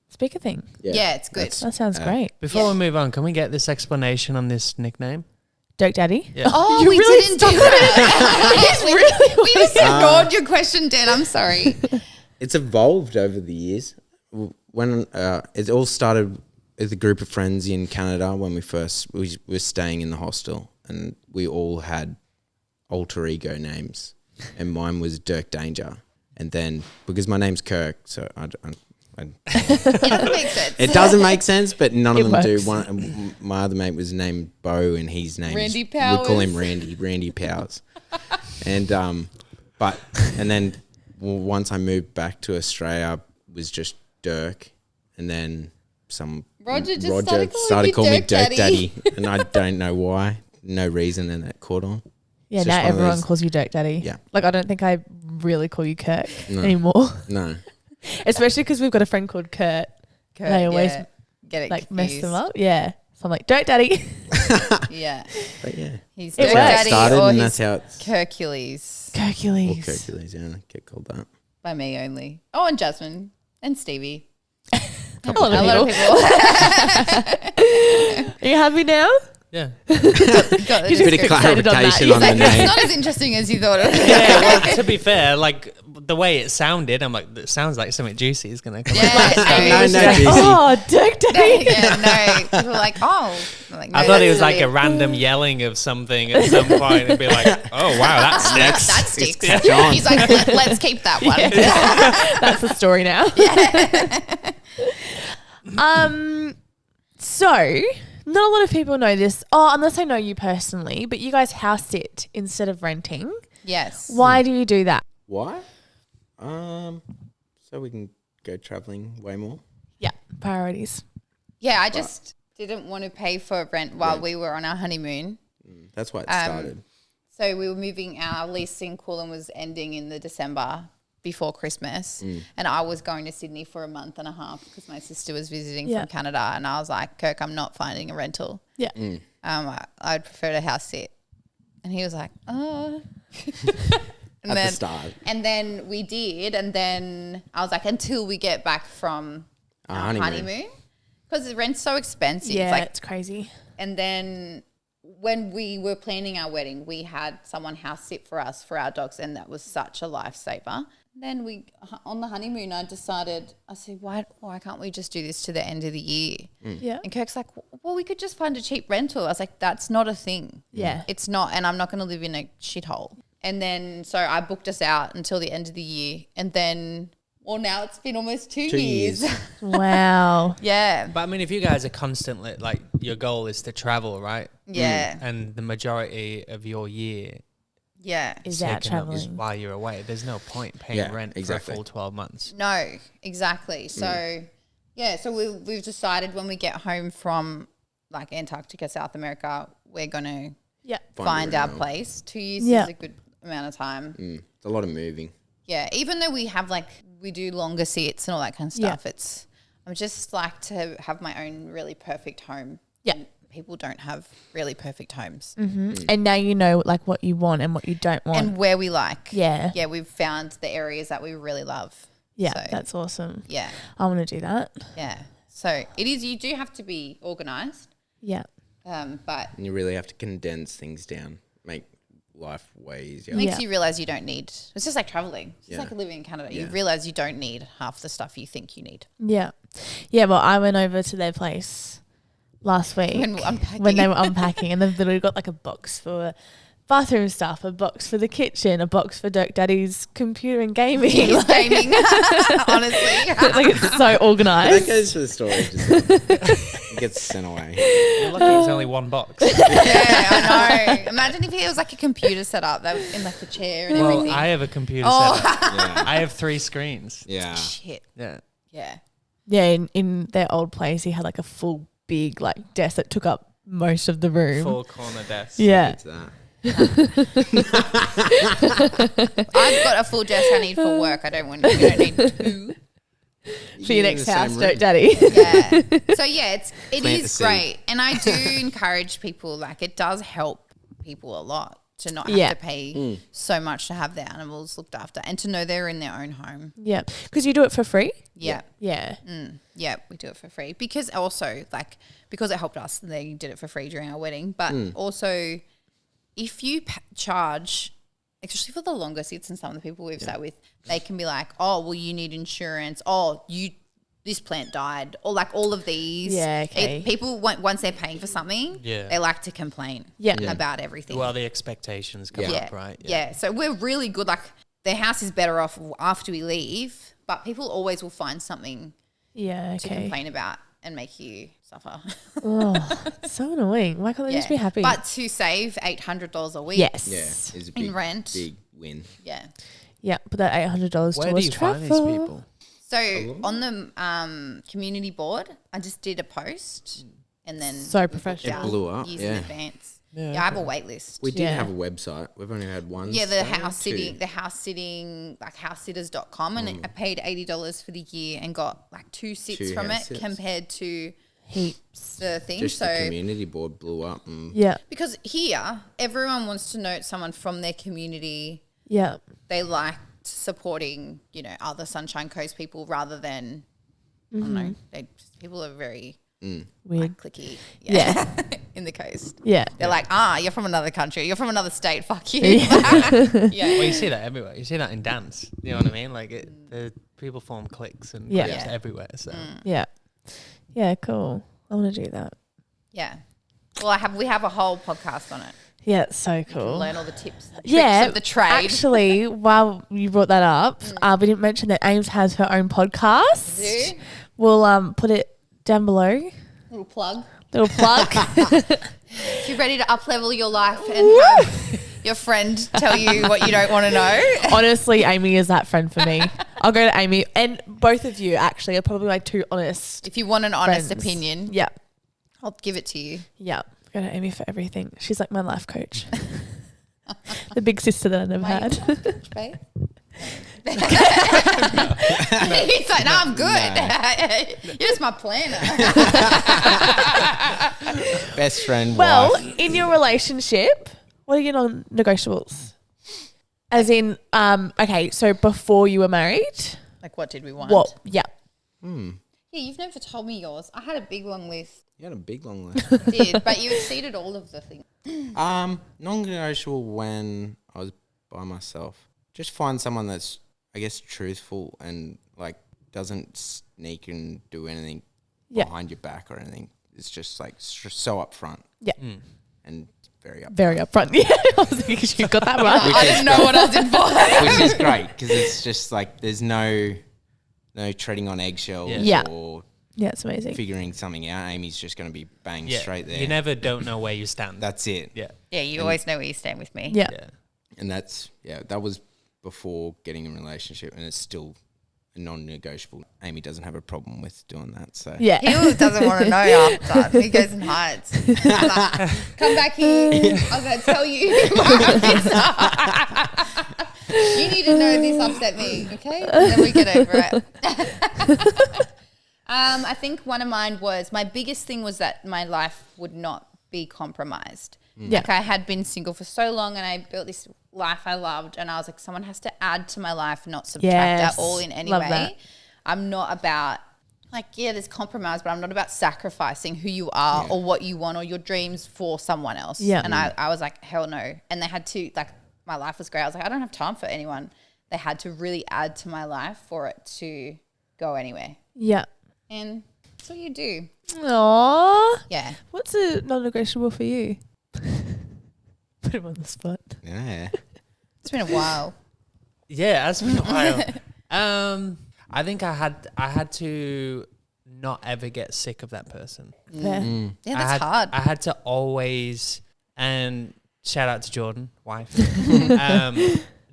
speaker thing. Yeah, it's good. That sounds great. Before we move on, can we get this explanation on this nickname? Joke Daddy. Yeah. Oh, You we really didn't do that. we just ignored your question, Dan. I'm sorry. It's evolved over the years. When it all started with a group of friends in Canada when we were staying in the hostel, and we all had alter ego names, and mine was Dirk Danger, and then because my name's Kirk, so It doesn't make sense. it doesn't make sense, but none of It them do. works. One, my other mate was named Bo, and his name Randy we call him Powers. Randy Powers, and then once I moved back to Australia, it was just Dirk, and then Roger just started calling you Dirk Daddy. and I don't know why, no reason, and that caught on. Yeah, It's now just one of everyone those- calls you Joke Daddy. Yeah. Like, I don't think I really call you Kirk No. anymore. No, Especially because we've got a friend called Kurt. They always get it like mess them confused. up. Yeah. So I'm like, Joke Daddy. Yeah. but yeah, He's It Dirk works. Daddy started, or and he's that's how it's Hercules or Hercules. Hercules. Yeah, get called that. by me only. Oh, and Jasmine and Stevie. A lot of A lot of people. people. Are you happy now? Yeah. Got You it. just Bit of fixated on that. clarification He's on the like, name. It's not as interesting as you thought it was. Yeah, well, to be fair, like the way it sounded, I'm like, it sounds like something juicy is going to come out. Yeah, No, no, juicy. Oh, Joke Daddy. yeah, no. People are like, oh. I'm like, no, I thought it was that's like a random yelling of something at some point and be like, oh, wow, that sticks. That sticks. It's John. He's like, let's keep that one. That's the story now. So not a lot of people know this. Oh, unless I know you personally, but you guys house sit instead of renting. Yes. Why do you do that? Why? So we can go traveling way more. Yeah, priorities. Yeah, I just didn't want to pay for rent while we were on our honeymoon. That's why it started. So we were moving, our lease in Coolum was ending in the December before Christmas. And I was going to Sydney for a month and a half because my sister was visiting Yeah. from Canada. And I was like, Kirk, I'm not finding a rental. Yeah. I'd prefer to house sit. And he was like, oh. And At the start. And then we did. And then I was like, until we get back from Our our honeymoon. honeymoon. Because the rent's so expensive. Yeah, Like, it's crazy. and then when we were planning our wedding, we had someone house sit for us for our dogs, and that was such a lifesaver. Then on the honeymoon, I said, why can't we just do this to the end of the year? Yeah. And Kirk's like, well, we could just find a cheap rental. I was like, that's not a thing. Yeah. It's not, and I'm not going to live in a shithole. And then, so I booked us out until the end of the year. And then, well, now it's been almost 2 years. Wow. Yeah. But I mean, if you guys are constantly, like, your goal is to travel, right? Yeah. And the majority of your year Yeah. Is out taken up traveling. while you're away, there's no point paying rent exactly. for a full 12 months. No, exactly. So, so we've decided when we get home from like Antarctica, South America, we're going to Yeah. find a our rental. place. 2 years Yeah. is a good amount of time. It's a lot of moving. Yeah, even though we have we do longer sits and all that kind of stuff, I'm just like to have my own really perfect home. Yeah. And people don't have really perfect homes. And now you know like what you want and what you don't want. And where we like. Yeah. Yeah, we've found the areas that we really love. Yeah, So, that's awesome. yeah. I want to do that. Yeah. So you do have to be organised, Yeah. but And you really have to condense things down, make life way easier. it makes Yeah. you realise you don't need. It's just like travelling. It's just Yeah. like living in Canada. You Yeah. realise you don't need half the stuff you think you need. Yeah. Yeah, well, I went over to their place last week When we're unpacking. when they were unpacking, and they've literally got like a box for bathroom stuff, a box for the kitchen, a box for Dirk Daddy's computer and gaming. He's like, gaming, honestly. like it's so That organised. goes for the storage. It gets sent away. You're lucky it's only one box. Yeah, I know. Imagine if it was like a computer set up that was in like the chair and Well, everything. I have a computer Oh. set up. Yeah. I have 3 screens. Yeah. Shit. Yeah. Yeah. Yeah, in their old place, he had like a full big like desk that took up most of the room. 4 corner desks. Yeah. It's that. I've got a full desk I need for work. I don't need 2. For your You're in next the house, same Dirk room. Daddy. Yeah. So yeah, it Plant the is seed. great. And I do encourage people, like it does help people a lot to not have Yeah. to pay so much to have their animals looked after and to know they're in their own home. Yeah, because you do it for free. Yeah. Yeah. Yeah, we do it for free because also because it helped us, they did it for free during our wedding. But also, if you charge, especially for the longer sits and some of the people we've sat with, they can be like, "Oh, well, you need insurance. Oh, this plant died," or like all of these. Yeah, okay. People once they're paying for something, Yeah. they like to complain. Yeah. About everything. Well, the expectations come yeah, up, right? Yeah. So we're really good. Like their house is better off after we leave, but people always will find something Yeah. to Okay. complain about and make you suffer. Oh, so annoying. Why can't they just be happy? But to save $800 a week. yes. Yeah. It's a In big, rent. big win. Yeah. Yeah. But that $800 Where do towards you travel. find these people? So on the community board, I just did a post and then So professional. booked It blew up, years in yeah. advance. Yeah, Yeah, I have a wait list. We did Yeah. have a website. We've only had one. Yeah, the so house two. sitting, like housesitters.com, and I paid $80 for the year and got like 2 sits Two from house it sits. compared to Heaps. the thing. Just the So community board blew up. And Yeah. because here everyone wants to know someone from their community. Yeah. They liked supporting, other Sunshine Coast people rather than I don't know. People are very Weird. cliquey. Yeah. In the coast. Yeah. They're like, you're from another country. You're from another state. Fuck you. Well, yeah. you see that everywhere. You see that in dance. You know what I mean? Like the people form cliques and Yeah. groups Yeah. everywhere. So Yeah. Yeah. Cool. I want to do that. Yeah. Well, we have a whole podcast on it. Yeah. It's so cool. Learn all the tips, and tricks Yeah, of the trade. actually, while you brought that up, we didn't mention that Ames has her own podcast. Do? We'll put it down below. Little plug. Little plug. If you're ready to up-level your life and have your friend tell you what you don't want to know. Honestly, Amy is that friend for me. I'll go to Amy, and both of you actually are probably like two honest. If you want an honest friends. opinion, Yeah, I'll give it to you. yeah. Go to Amy for everything. She's like my life coach, the big sister that I never had. Babe. He's like, no, I'm good. You're just my planner. best friend. Well, wife. in your relationship, what are your non-negotiables? As in, okay, so before you were married, Like, what did we want? what? Yeah. Yeah, you've never told me yours. I had a big long list. You had a big long list. Did, but you exceeded all of the things. Non-negotiable when I was by myself. Just find someone that's I guess, truthful and like doesn't sneak and do anything Yeah. behind your back or anything. It's just like so upfront. Yeah. And very upfront. Very upfront. Yeah. I was thinking you got that right. I didn't know what I was in for. Which is great because it's just like there's no treading on eggshells Yeah. or Yeah, it's amazing. figuring something out. Amy's just going to be bang straight there. You never don't know where you stand. That's it. Yeah. Yeah, you always know where you stand with me. Yeah. Yeah. And that was before getting in a relationship, and it's still a non-negotiable. Amy doesn't have a problem with doing that. So Yeah. He always doesn't want to know after. He goes and hides. He's like, come back here. I'm going to tell you. You need to know this upset me, okay? And then we get over it. I think one of mine was, my biggest thing was that my life would not be compromised. Yeah. Like I had been single for so long and I built this life I loved, and I was like, someone has to add to my life, not subtract Yes. at all in any Love way. that. I'm not about like, yeah, there's compromise, but I'm not about sacrificing who you are or what you want or your dreams for someone else. Yeah. And I was like, hell no. And they had to, like, my life was great. I was like, I don't have time for anyone. They had to really add to my life for it to go anywhere. Yeah. And that's what you do. Aww. Yeah. What's a non-negotiable for you? Put him on the spot. yeah. It's been a while. Yeah, it's been a while. I think I had to not ever get sick of that person. Fair. Yeah, that's hard. I had to always, and shout out to Jordan, wife.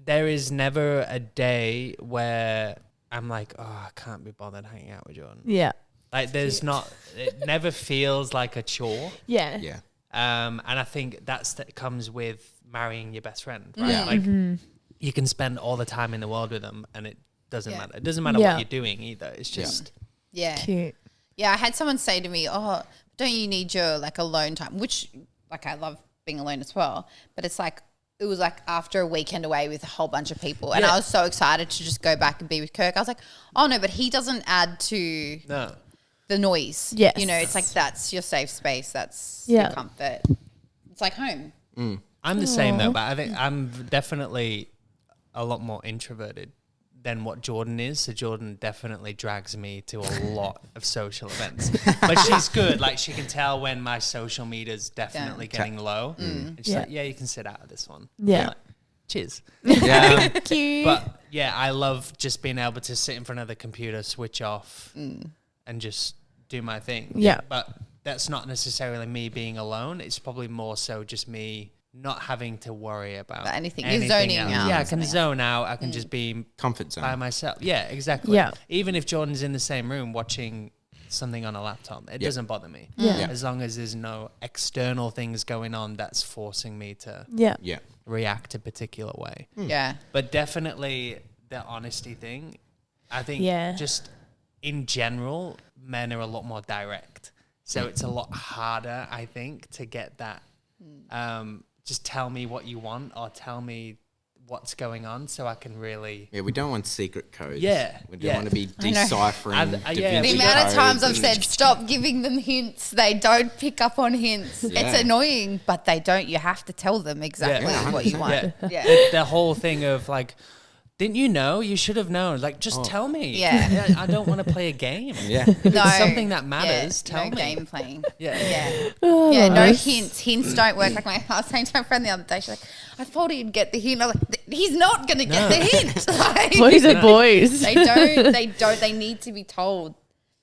There is never a day where I'm like, oh, I can't be bothered hanging out with Jordan. Yeah. Like there's not, it never feels like a chore. Yeah. Yeah. And I think that comes with marrying your best friend, right? Yeah. Like you can spend all the time in the world with them and it doesn't matter. It doesn't matter Yeah. what you're doing either. It's just, Yeah. Cute. Yeah, I had someone say to me, oh, don't you need your like alone time? Which, like, I love being alone as well. But it's like, it was like after a weekend away with a whole bunch of people. And Yeah. I was so excited to just go back and be with Kirk. I was like, oh no, but he doesn't add to no. the noise. Yes. You know, it's like, that's your safe space. That's Yeah. your comfort. It's like home. I'm the same though, but I think I'm definitely a lot more introverted than what Jordan is. So Jordan definitely drags me to a lot of social events. But she's good. Like she can tell when my social media's definitely getting low. And she's like, yeah, you can sit out of this one. Yeah. I'm like, cheers. Yeah. Cute. But yeah, I love just being able to sit in front of the computer, switch off and just do my thing. Yeah. But that's not necessarily me being alone. It's probably more so just me not having to worry about About anything. You're zoning else. out. Yeah, I can zone out. I can just be Comfort zone. by myself. Yeah, exactly. Yeah. Even if Jordan's in the same room watching something on a laptop, it doesn't bother me. Yeah. As long as there's no external things going on that's forcing me to Yeah. Yeah. react a particular way. Yeah. But definitely the honesty thing, I think Yeah. just in general, men are a lot more direct. So it's a lot harder, I think, to get that. Just tell me what you want or tell me what's going on so I can really. Yeah, we don't want secret codes. Yeah, We don't yeah. want to be know. deciphering. Yeah, Da Vinci The amount of times I've codes said, and- stop giving them hints. They don't pick up on hints. Yeah. It's annoying, but they don't. You have to tell them exactly Yeah, what you 100%. want. Yeah. Yeah. The whole thing of like, didn't you know? You should have known. Like, just tell me. Yeah. I don't want to play a game. Yeah. If No. it's something that matters, Yeah, tell no me. game playing. Yeah. Yeah. Oh, Yeah, no nice. hints. Hints don't work. Like I was saying to my friend the other day, she's like, I thought he'd get the hint. I was like, he's not going to get the hint. Like, Boys are boys. They don't. They need to be told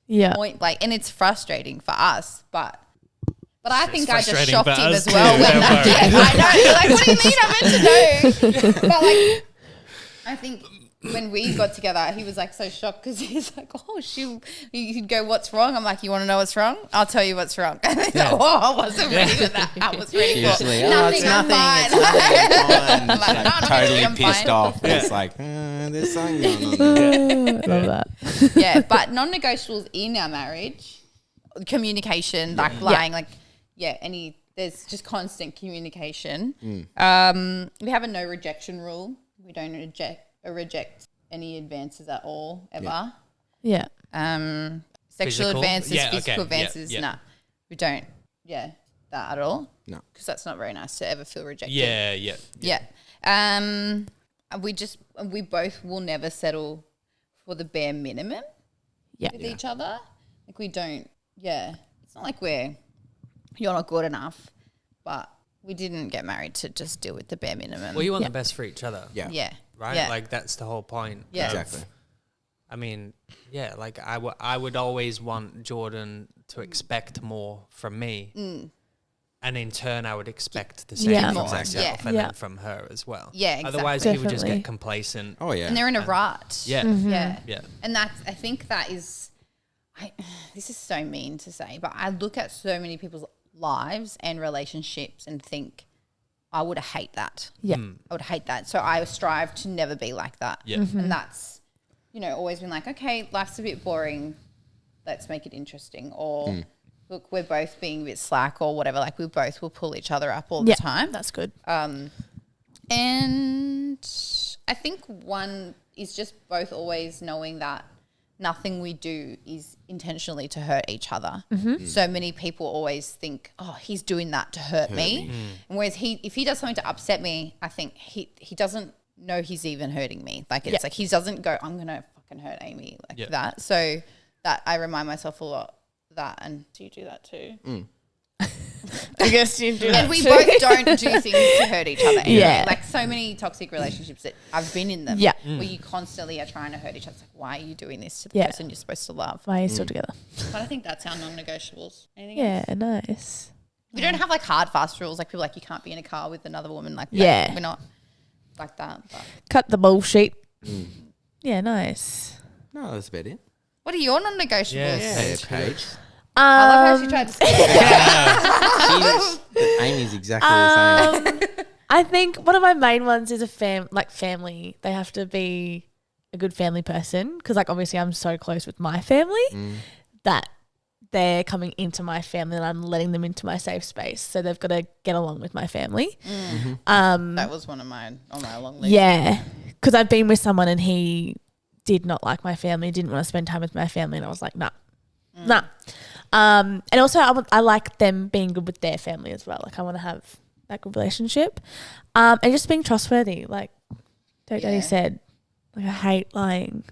Yeah. point blank. And it's frustrating for us, but I think I just frustrating shocked for him us as well. too, When don't worry. yeah, I know. You're like, what do you mean? I'm meant to know. But like, I think when we got together, he was like so shocked because he's like, oh, he'd go, what's wrong? I'm like, you want to know what's wrong? I'll tell you what's wrong. And he's like, oh, I wasn't ready for that. I was ready for Usually, oh, it's I'm nothing. fine. It's nothing. It's fine. I'm It's like, like no, I'm totally I'm pissed fine. off. It's like, there's something going on there. Love that. Yeah, but non-negotiables in our marriage, communication, like lying, like there's just constant communication. We have a no rejection rule. We don't reject any advances at all ever. Yeah. Sexual Physical? advances, Yeah, physical okay. Yeah, advances, yeah. nah, we don't. Yeah, that at all. No. Because that's not very nice to ever feel rejected. Yeah. Yeah. we both will never settle for the bare minimum with each other. Like we don't, it's not like you're not good enough, but we didn't get married to just deal with the bare minimum. Well, you want the best for each other. Yeah. Right? Yeah. Like that's the whole point. Yeah. Exactly. I mean, like I would always want Jordan to expect more from me. And in turn, I would expect the same from myself and then from her as well. Yeah, exactly. Otherwise, people just get complacent. Oh, yeah. And they're in a rut. Yeah. Yeah. And I think that is, this is so mean to say, but I look at so many people's lives and relationships and think, I would hate that. Yeah. I would hate that. So I strive to never be like that. Yeah. And that's, always been like, okay, life's a bit boring. Let's make it interesting. Or look, we're both being a bit slack or whatever. Like we both will pull each other up all the time. That's good. And I think one is just both always knowing that nothing we do is intentionally to hurt each other. So many people always think, oh, he's doing that to hurt me. And whereas if he does something to upset me, I think he doesn't know he's even hurting me. Like it's like he doesn't go, I'm going to fucking hurt Amy like that. So that I remind myself a lot of that. And do you do that too? I guess you do. And we both don't do things to hurt each other anyway. Yeah. Like so many toxic relationships that I've been in them where you constantly are trying to hurt each other. It's like, why are you doing this to the person you're supposed to love? Why are you still together? But I think that's our non-negotiables. Anything else? Yeah, nice. We don't have like hard, fast rules. Like people like you can't be in a car with another woman. Like we're not like that. But. Cut the bullshit. Yeah, nice. No, that's about it. What are your non-negotiables? Yeah. Paige. I love how she tried to say it. Amy's exactly the same. I think one of my main ones is family. They have to be a good family person because like obviously I'm so close with my family that they're coming into my family and I'm letting them into my safe space. So they've got to get along with my family. That was one of mine on my long list. Yeah, because I've been with someone and he did not like my family, didn't want to spend time with my family, and I was like, nah. And also I like them being good with their family as well. Like I want to have that good relationship. And just being trustworthy. Like Daddy said, like I hate lying,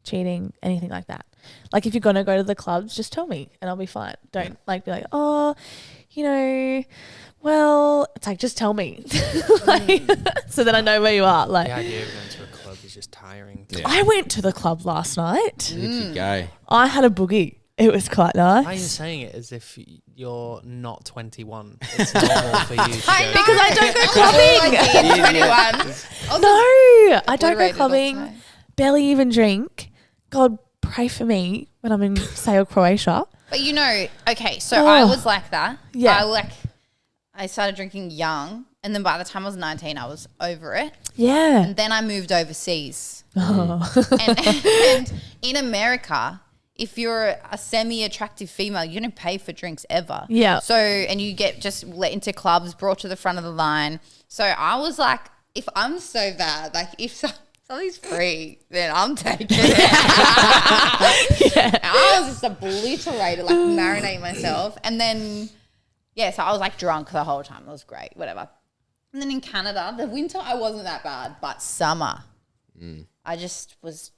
cheating, anything like that. Like if you're going to go to the clubs, just tell me and I'll be fine. Don't like be like, oh, well, it's like, just tell me. So that I know where you are. Like The idea of going to a club is just tiring. Yeah. I went to the club last night. Look you go. I had a boogie. It was quite nice. Why are you saying it as if you're not 21? It's normal for you to go. Because I don't go clubbing. No, I don't go clubbing. Barely even drink. God, pray for me when I'm in Sale, Croatia. But okay, so I was like that. Yeah. I started drinking young, and then by the time I was 19, I was over it. Yeah. And then I moved overseas. Oh. And in America, if you're a semi-attractive female, you don't pay for drinks ever. Yeah. So, and you get just let into clubs, brought to the front of the line. So I was like, if I'm so bad, like if something's free, then I'm taking it. I was just obliterated, like marinating myself. And then, so I was like drunk the whole time. It was great, whatever. And then in Canada, the winter, I wasn't that bad, but summer, I just was,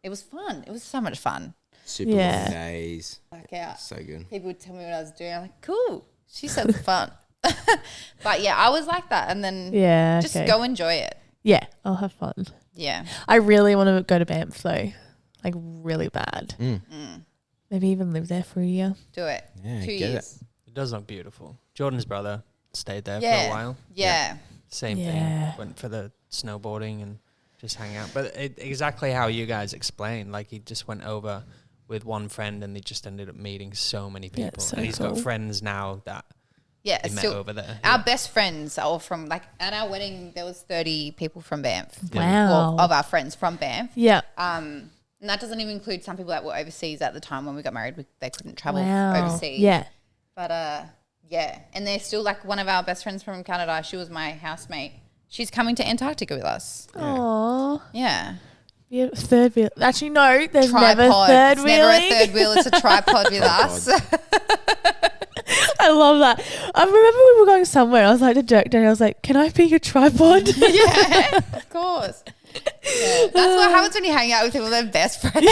it was fun. It was so much fun. Super long days. Blackout. So good. People would tell me what I was doing. I'm like, cool. She said fun. But yeah, I was like that. And then just go enjoy it. Yeah, I'll have fun. Yeah. I really want to go to Banff though. Like really bad. Maybe even live there for a year. Do it. Yeah, 2 get years. It does look beautiful. Jordan's brother stayed there for a while. Yeah. Same thing. Went for the snowboarding and just hang out. But exactly how you guys explained. Like he just went over with one friend and they just ended up meeting so many people. So and he's got friends now that he met over there. Our best friends are all from, like, at our wedding, there was 30 people from Banff. Wow. Well, of our friends from Banff. Yeah. And that doesn't even include some people that were overseas at the time when we got married. They couldn't travel overseas. Yeah. But, and they're still, like, one of our best friends from Canada. She was my housemate. She's coming to Antarctica with us. Aww. Yeah. Yeah, third wheel. Actually, no, there's Tripod. never third it's wheeling. never a third wheel. It's a tripod with us. I love that. I remember we were going somewhere. I was like to Daniel, I was like, "Can I be your tripod?" Yeah, of course. Yeah, that's what happens when you hang out with people. They're best friends.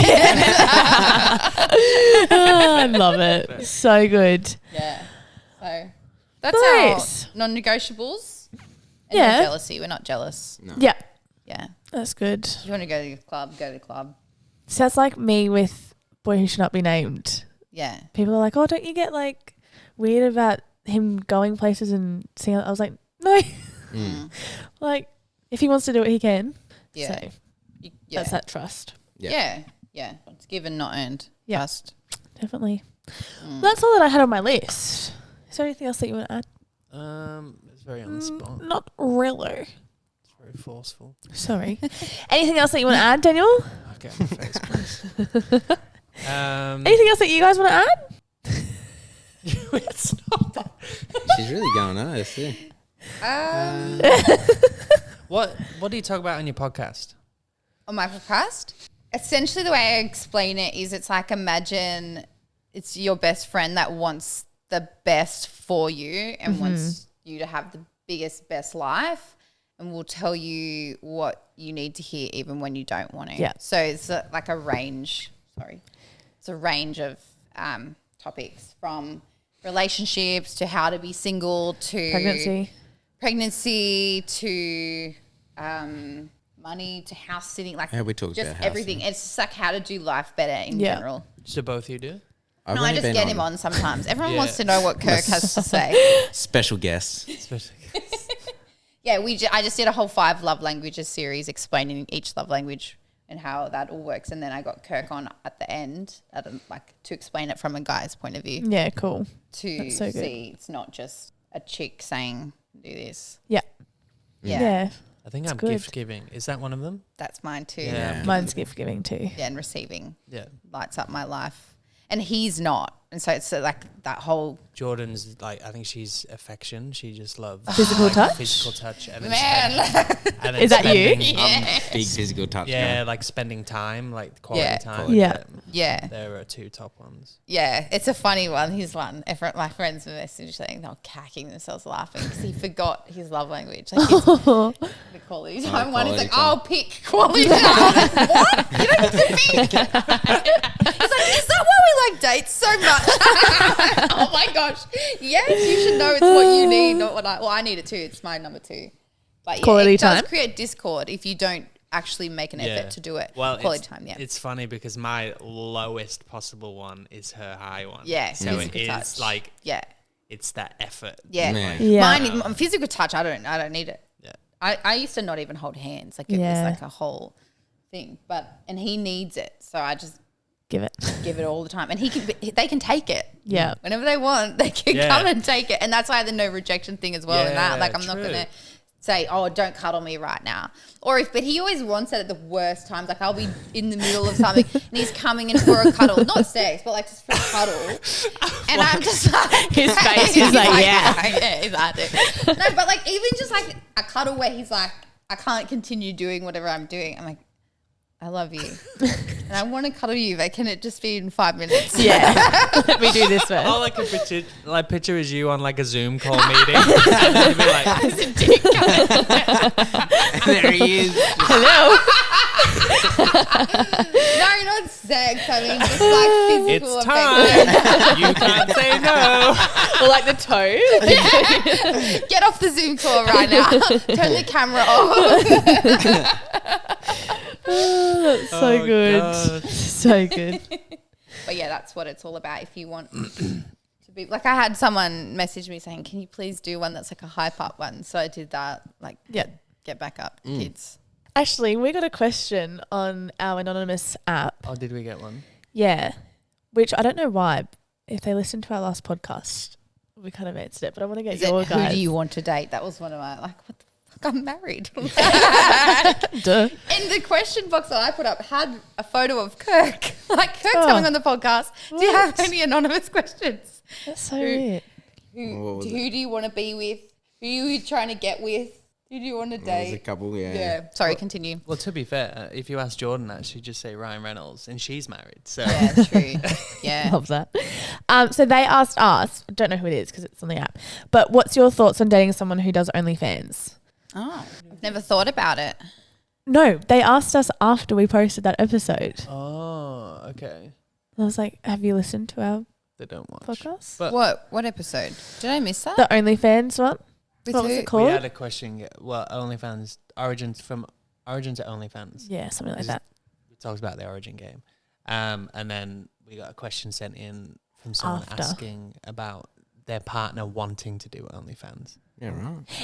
I love it. So good. Yeah. So that's Nice. our non-negotiables. And Yeah. no jealousy. We're not jealous. No. Yeah, Yeah. that's good. If you want to go to the club, go to the club. Sounds like me with Boy Who Should Not Be Named. Yeah. People are like, "Oh, don't you get like weird about him going places and seeing?" I was like, "No, like if he wants to do it, he can." Yeah. So Yeah. that's that trust. Yeah. Yeah. It's given, not earned. Yeah. Trust. Definitely. That's all that I had on my list. Is there anything else that you want to add? It's very on the spot. Not really. It's very forceful. Sorry. Anything else that you want to add, Daniel? Okay, my face, please. Anything else that you guys want to add? It's not that. She's really going nice. Yeah. What do you talk about on your podcast? On my podcast, essentially the way I explain it is it's like imagine it's your best friend that wants the best for you and wants you to have the biggest, best life and will tell you what you need to hear even when you don't want to. Yeah. So it's like a range, it's a range of topics from relationships to how to be single to pregnancy to money to house sitting, like Yeah, we talked just about house everything. It's just like how to do life better in Yeah. general. So both of you do? I've No, I only just been get him on sometimes. Everyone wants to know what Kirk has to say. special guests. Especially. Yeah, I just did a whole 5 love languages series explaining each love language and how that all works, and then I got Kirk on at the end, to explain it from a guy's point of view. Yeah, cool. To That's so good. see it's not just a chick saying do this. Yeah. Yeah, Yeah. I think I'm good. gift giving. Is that one of them? that's mine too. Yeah. Mine's gift giving too. Yeah, and receiving Yeah. lights up my life, and he's not, and so it's like that whole Jordan's like, I think she's affection. She just loves Physical touch? Physical touch. And then man. and then Is that you? spending- Big physical touch. Yeah, guy. like spending time, like quality Yeah. time. Yeah. Yeah. There are 2 top ones. Yeah, it's a funny one. He's one. My friends messaged saying they're cacking themselves laughing because he forgot his love language. Like his, the quality time one. He's quality like, time. I'll pick quality time. I'm like, what? You don't get to pick. He's like, is that why we like dates so much? Oh my gosh. Yes, you should know it's what you need, not what I need it too. It's my number 2. But yeah, Quality it does time? create discord if you don't actually make an effort to do it. Well, quality it's, time, yeah. It's funny because my lowest possible one is her high one. Yeah, So it physical is touch. like, Yeah. it's that effort. Yeah. Yeah. Yeah. Mine, physical touch, I don't need it. Yeah. I used to not even hold hands. Like it Yeah. was like a whole thing. And he needs it. So I just Give it. give it all the time. And they can take it. Yeah. Whenever they want, they can Yeah. come and take it. And that's why the no rejection thing as well in that. Yeah, Like I'm not true. gonna say, oh, don't cuddle me right now. But he always wants it at the worst times. Like I'll be in the middle of something and he's coming in for a cuddle. Not sex, but like just for a cuddle. And I'm just like His face is like, yeah. yeah, he's at it. No, but like even just like a cuddle where he's like, I can't continue doing whatever I'm doing. I'm like, I love you. And I want to cuddle you, but can it just be in 5 minutes? Yeah. Let me do this first. All I can picture is you on like a Zoom call meeting. And then you'd be like, There he is. Hello. No, not sex. I mean, just like physical it's affection. time. You can't say no. Or like the toe. Get off the Zoom call right now. Turn the camera off. That's so Oh, good. God. So good. But yeah, that's what it's all about. If you want to be like, I had someone message me saying, "Can you please do one that's like a hype up one?" So I did that. Like, Yeah. get back up, kids. Actually, we got a question on our anonymous app. Oh, did we get one? Yeah. Which I don't know why. If they listened to our last podcast, we kind of answered it. But I want to get Is it, your who guys. do you want to date? That was one of my like, what the fuck? I'm married. Duh. In the question box that I put up had a photo of Kirk. Like Kirk's Oh. coming on the podcast. Do you have What? any anonymous questions? That's so weird. Who What was do you want to be with? Who are you trying to get with? Did you want to There's a date? couple, yeah. Yeah. Sorry, continue. Well, to be fair, if you ask Jordan that, she'd just say Ryan Reynolds, and she's married. So Yeah, true. Yeah. Love that. So they asked us, I don't know who it is because it's on the app, but what's your thoughts on dating someone who does OnlyFans? Oh, I've never thought about it. No, they asked us after we posted that episode. Oh, okay. I was like, have you listened to our They don't watch. podcast? But What episode? Did I miss that? The OnlyFans one? With What was who? it called? we had a question. Well, OnlyFans origin to OnlyFans. Yeah, something like that. We talked about the origin game, and then we got a question sent in from someone After. asking about their partner wanting to do OnlyFans. Yeah,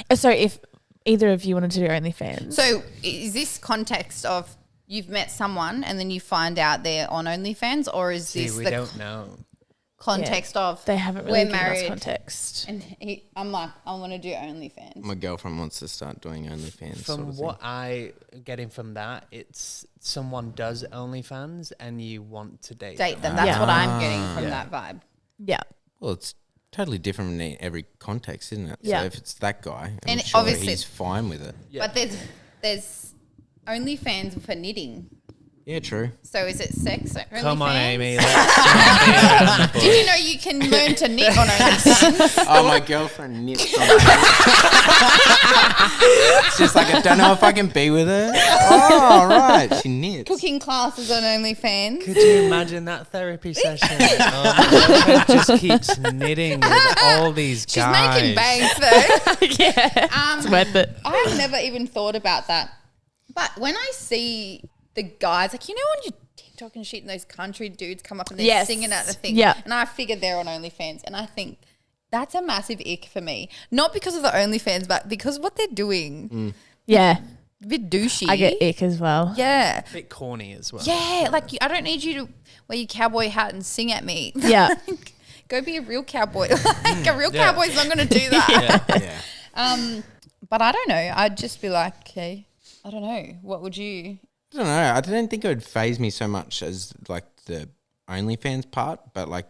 right. So if either of you wanted to do OnlyFans. So is this context of you've met someone and then you find out they're on OnlyFans, or is See, this we the don't know. context of they haven't really we're given us married context. and I'm like, I want to do OnlyFans. My girlfriend wants to start doing OnlyFans. From sort of what I getting from that, it's someone does OnlyFans and you want to date Date them. Yeah. That's what I'm getting from Yeah. that vibe. Yeah. Well, it's totally different in every context, isn't it? Yeah. So if it's that guy, And I'm sure obviously- he's fine with it. Yeah. But there's OnlyFans for knitting. Yeah, true. So is it sex? Come on, OnlyFans? Amy. Let's not beat around the bush. Did you know you can learn to knit on OnlyFans? Oh, my girlfriend knits on It's just like, I don't know if I can be with her. Oh, right. She knits. Cooking classes on OnlyFans. Could you imagine that therapy session? Oh, my girlfriend just keeps knitting with all these She's guys. making bangs though. Yeah. It's worth it. I've never even thought about that. But when I see the guys, like, you know, on your TikTok and shit, and those country dudes come up and they're Yes. singing at the thing. Yeah. And I figured they're on OnlyFans. And I think that's a massive ick for me. Not because of the OnlyFans, but because what they're doing. Yeah. A bit douchey. I get ick as well. Yeah. A bit corny as well. Yeah. Like, I don't need you to wear your cowboy hat and sing at me. Yeah. Go be a real cowboy. Like, a real Yeah. cowboy's not going to do that. Yeah. But I don't know. I'd just be like, okay, I don't know. What would you? I don't know. I don't think it would phase me so much as like the OnlyFans part, but like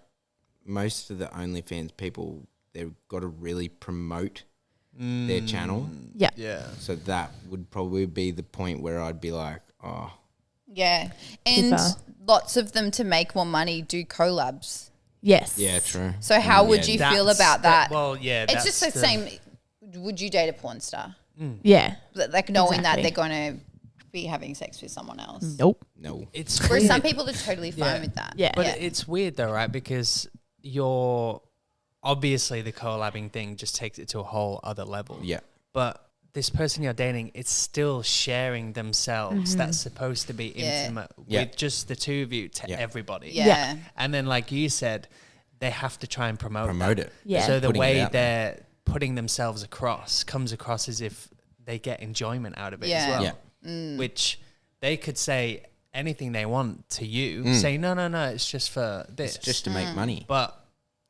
most of the OnlyFans people, they've got to really promote their channel. Yeah. Yeah. So that would probably be the point where I'd be like, oh, Yeah. And far. lots of them to make more money do collabs. Yes. yeah, true. So how would yeah, you feel That's about that? Well, yeah. It's just the that's same. Would you date a porn star? Yeah. Like knowing that Exactly. they're going to be having sex with someone else. Nope. No. It's Whereas weird. some people are totally fine Yeah. with that. Yeah. But it's weird though, right? Because you're obviously the collabing thing just takes it to a whole other level. Yeah. But this person you're dating, it's still sharing themselves. Mm-hmm. That's supposed to be Yeah. intimate Yeah. with just the two of you to Yeah. everybody. Yeah. Yeah. And then, like you said, they have to try and promote that. It. Yeah. So the Putting it way out there. they're putting themselves across comes across as if they get enjoyment out of it Yeah. as well. Yeah. Which they could say anything they want to you. Say, no, it's just for this. It's just to make money. But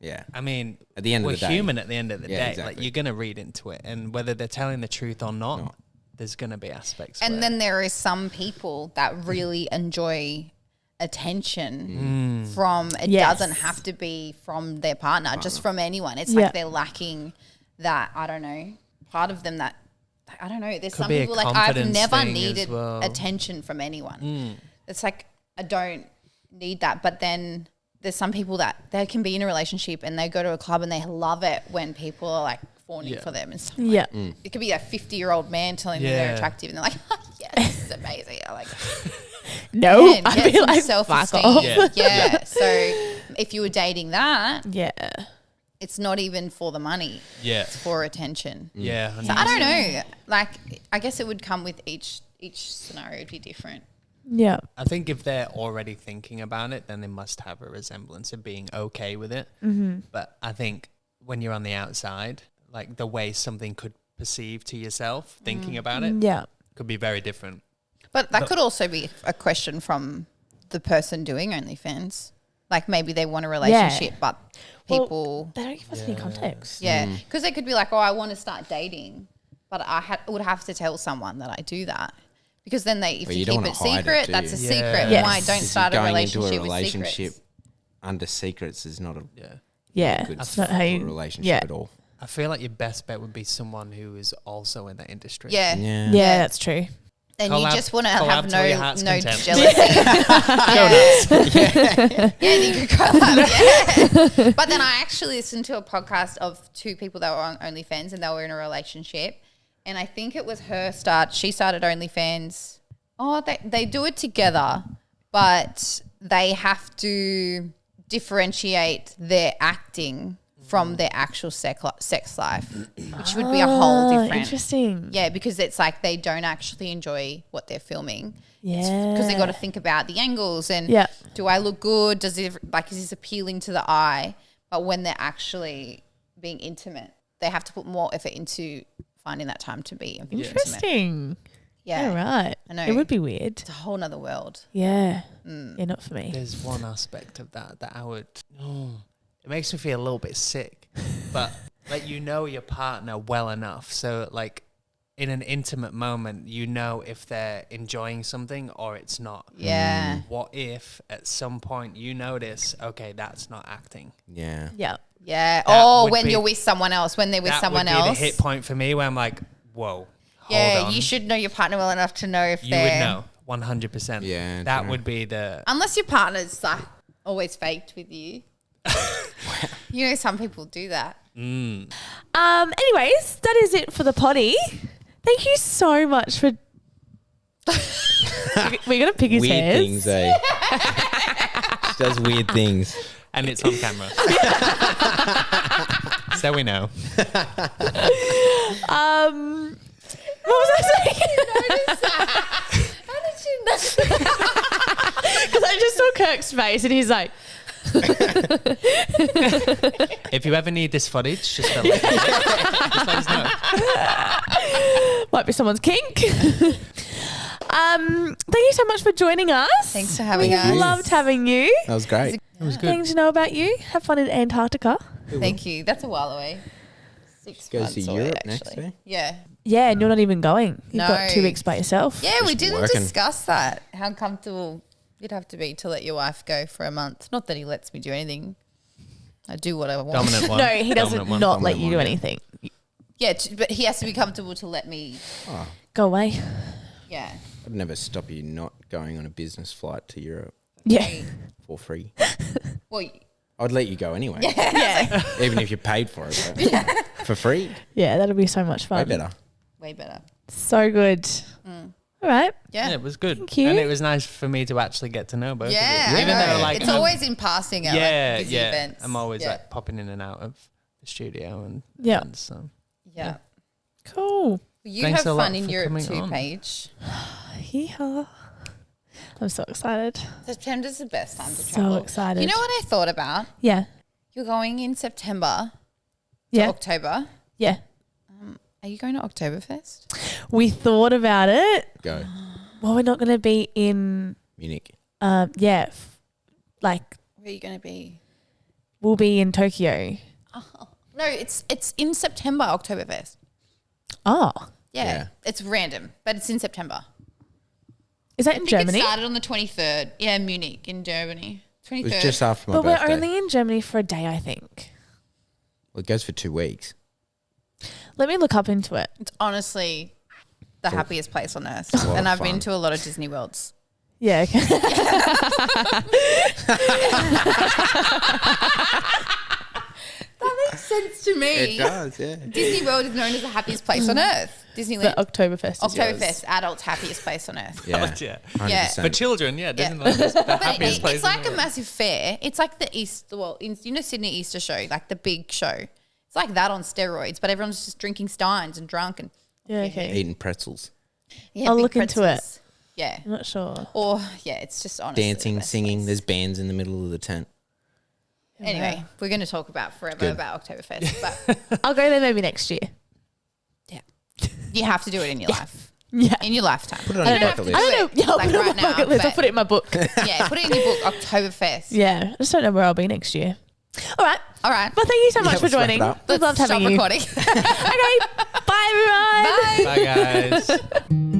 Yeah. I mean, At the end of we're the day. human at the end of the Yeah, day. exactly. Like you're gonna read into it, and whether they're telling the truth or not, No. there's gonna be aspects. And where- then there is some people that really enjoy attention from, it Yes. doesn't have to be from their partner, just from anyone. It's Yeah. like they're lacking that, I don't know, part of them that, I don't know. There's Could some be a people like, I've confidence never thing as needed well. attention from anyone. It's like, I don't need that. But then there's some people that they can be in a relationship and they go to a club and they love it when people are like fawning Yeah. for them and stuff. Yeah. It could be a 50-year-old man telling them they're Yeah. attractive and they're like, oh, yeah, this is amazing. I'm like, No. man, I'd get be some like, fuck self-esteem. off. Yeah. So if you were dating that, Yeah. it's not even for the money. yeah, It's for attention. yeah. So I don't know. Like, I guess it would come with each scenario would be different. Yeah. I think if they're already thinking about it, then they must have a resemblance of being okay with it. Mm-hmm. But I think when you're on the outside, like the way something could perceive to yourself, thinking about it, Yeah. could be very different. But that could also be a question from the person doing OnlyFans. Like maybe they want a relationship, but people, They don't give us any context. yeah, because they could be like, oh, I want to start dating, but I would have to tell someone that I do that. Because then if Well, you you don't keep it wanna hide it, secret, do that's a you? secret. Yeah. Why Yes. don't 'Cause start a going relationship, into a with relationship secrets. under secrets is not a Yeah. Yeah. good It's not how you. relationship Yeah. at all. I feel like your best bet would be someone who is also in that industry. Yeah. Yeah, that's true. And Collab- you just want to collab have till your no heart's no content. jealousy. Yeah, you could collab. Yeah. But then I actually listened to a podcast of two people that were on OnlyFans and they were in a relationship. And I think it was she started OnlyFans. Oh, they do it together, but they have to differentiate their acting from their actual sex life, which would be a whole different. Interesting. Yeah, because it's like they don't actually enjoy what they're filming. Yeah. Because they got to think about the angles and Yeah. do I look good? Is this appealing to the eye? But when they're actually being intimate, they have to put more effort into finding that time to be intimate. Interesting. Yeah. Yeah, right. I know. It would be weird. It's a whole nother world. Yeah. Yeah, not for me. There's one aspect of that I would. It makes me feel a little bit sick, but like your partner well enough, so like in an intimate moment, if they're enjoying something or it's not. Yeah. What if at some point you notice, okay, that's not acting? Yeah. Yeah. Yeah. That would When be- you're with someone else, when they're with That someone would be else. the hit point for me where I'm like, whoa, Yeah, hold on. you should know your partner well enough to know if You they're. would know 100%. Yeah, that true. would be the. Unless your partner's like always faked with you. You know, some people do that. Anyways, that is it for the potty. Thank you so much for. We're gonna pick his Weird hairs. things, eh? She does weird things. And it's on camera. So we know. What was I saying? How did you know? Because I just saw Kirk's face and he's like, If you ever need this footage, just let us know. might be someone's kink. Thank you so much for joining us. Thanks for having us. Loved having you. That was great. It was good. Getting to know about you. Have fun in Antarctica. Thank you. That's a while away. 6 Goes months to away, Europe actually. next, eh? Yeah. Yeah, and you're not even going. You've got No. 2 weeks by yourself. Yeah, we Just didn't working. discuss that. How comfortable you'd have to be to let your wife go for a month. Not that he lets me do anything. I do what I want. Dominant one. No, he doesn't Dominant one. not let Dominant you do one, yeah. anything. Yeah, but he has to be comfortable to let me. Go away. Yeah. I'd never stop you not going on a business flight to Europe Yeah. for free. Well, I'd let you go anyway, Yeah. even if you paid for it. But for free, Yeah, that'll be so much way fun. better. way better. So good. All right. Yeah. Yeah, it was good. Thank you. And it was nice for me to actually get to know both Yeah, of you. I Even know. though, like, it's always in passing at like busy events. I'm always yeah. like popping in and out of the studio and Yeah. events, so. Yeah. Cool. You Thanks have a lot fun in for Europe coming too, on. Paige. Yeehaw. I'm so excited. September's the best time to So travel. excited. You know what I thought about? Yeah. You're going in September to Yeah. October. Yeah. Are you going to Oktoberfest? We thought about it. Go Well, we're not going to be in, Munich. yeah, like Where are you going to be? we'll be in Tokyo. No, it's in September, Oktoberfest. Oh, Yeah. It's random, but it's in September. is that in I think Germany? it started on the 23rd. Yeah, Munich in Germany. 23rd. It was just after my But birthday. we're only in Germany for a day, I think. Well, it goes for 2 weeks. Let me look up into it. It's honestly the happiest place on earth. a lot And of I've been fun. to a lot of Disney Worlds. Yeah. Okay. That makes sense to me. It does, yeah. Disney World is known as the happiest place on earth. the Disneyland. Oktoberfest. is yours. Oktoberfest, adults' happiest place on earth. Yeah, Yeah. 100%. For children, yeah, Yeah. Disneyland is the But happiest place it's in like the a world. massive fair. It's like the Easter, Sydney Easter show, like the big show. It's like that on steroids, but everyone's just drinking steins and drunk and Yeah. Okay. Eating pretzels, yeah, I'll big look into it. pretzels. Yeah. I'm not sure. Or yeah, it's just honestly the dancing, best singing. place. There's bands in the middle of the tent. Anyway, we're going to talk about forever Good. about Oktoberfest, but I'll go there maybe next year. yeah, you have to do it in your life, Yeah. in your lifetime. Put it on You your don't bucket have to list. do I don't know. Yeah, I'll like put it on right my now, bucket list. I'll but- put it in my book. Yeah, put it in your book, Oktoberfest. Yeah. I just don't know where I'll be next year. All right. All right. Well, thank you so much Yeah, for let's wrap it joining. up. We've loved Stop having you. recording. Okay. Bye, everyone. Bye. Bye, guys.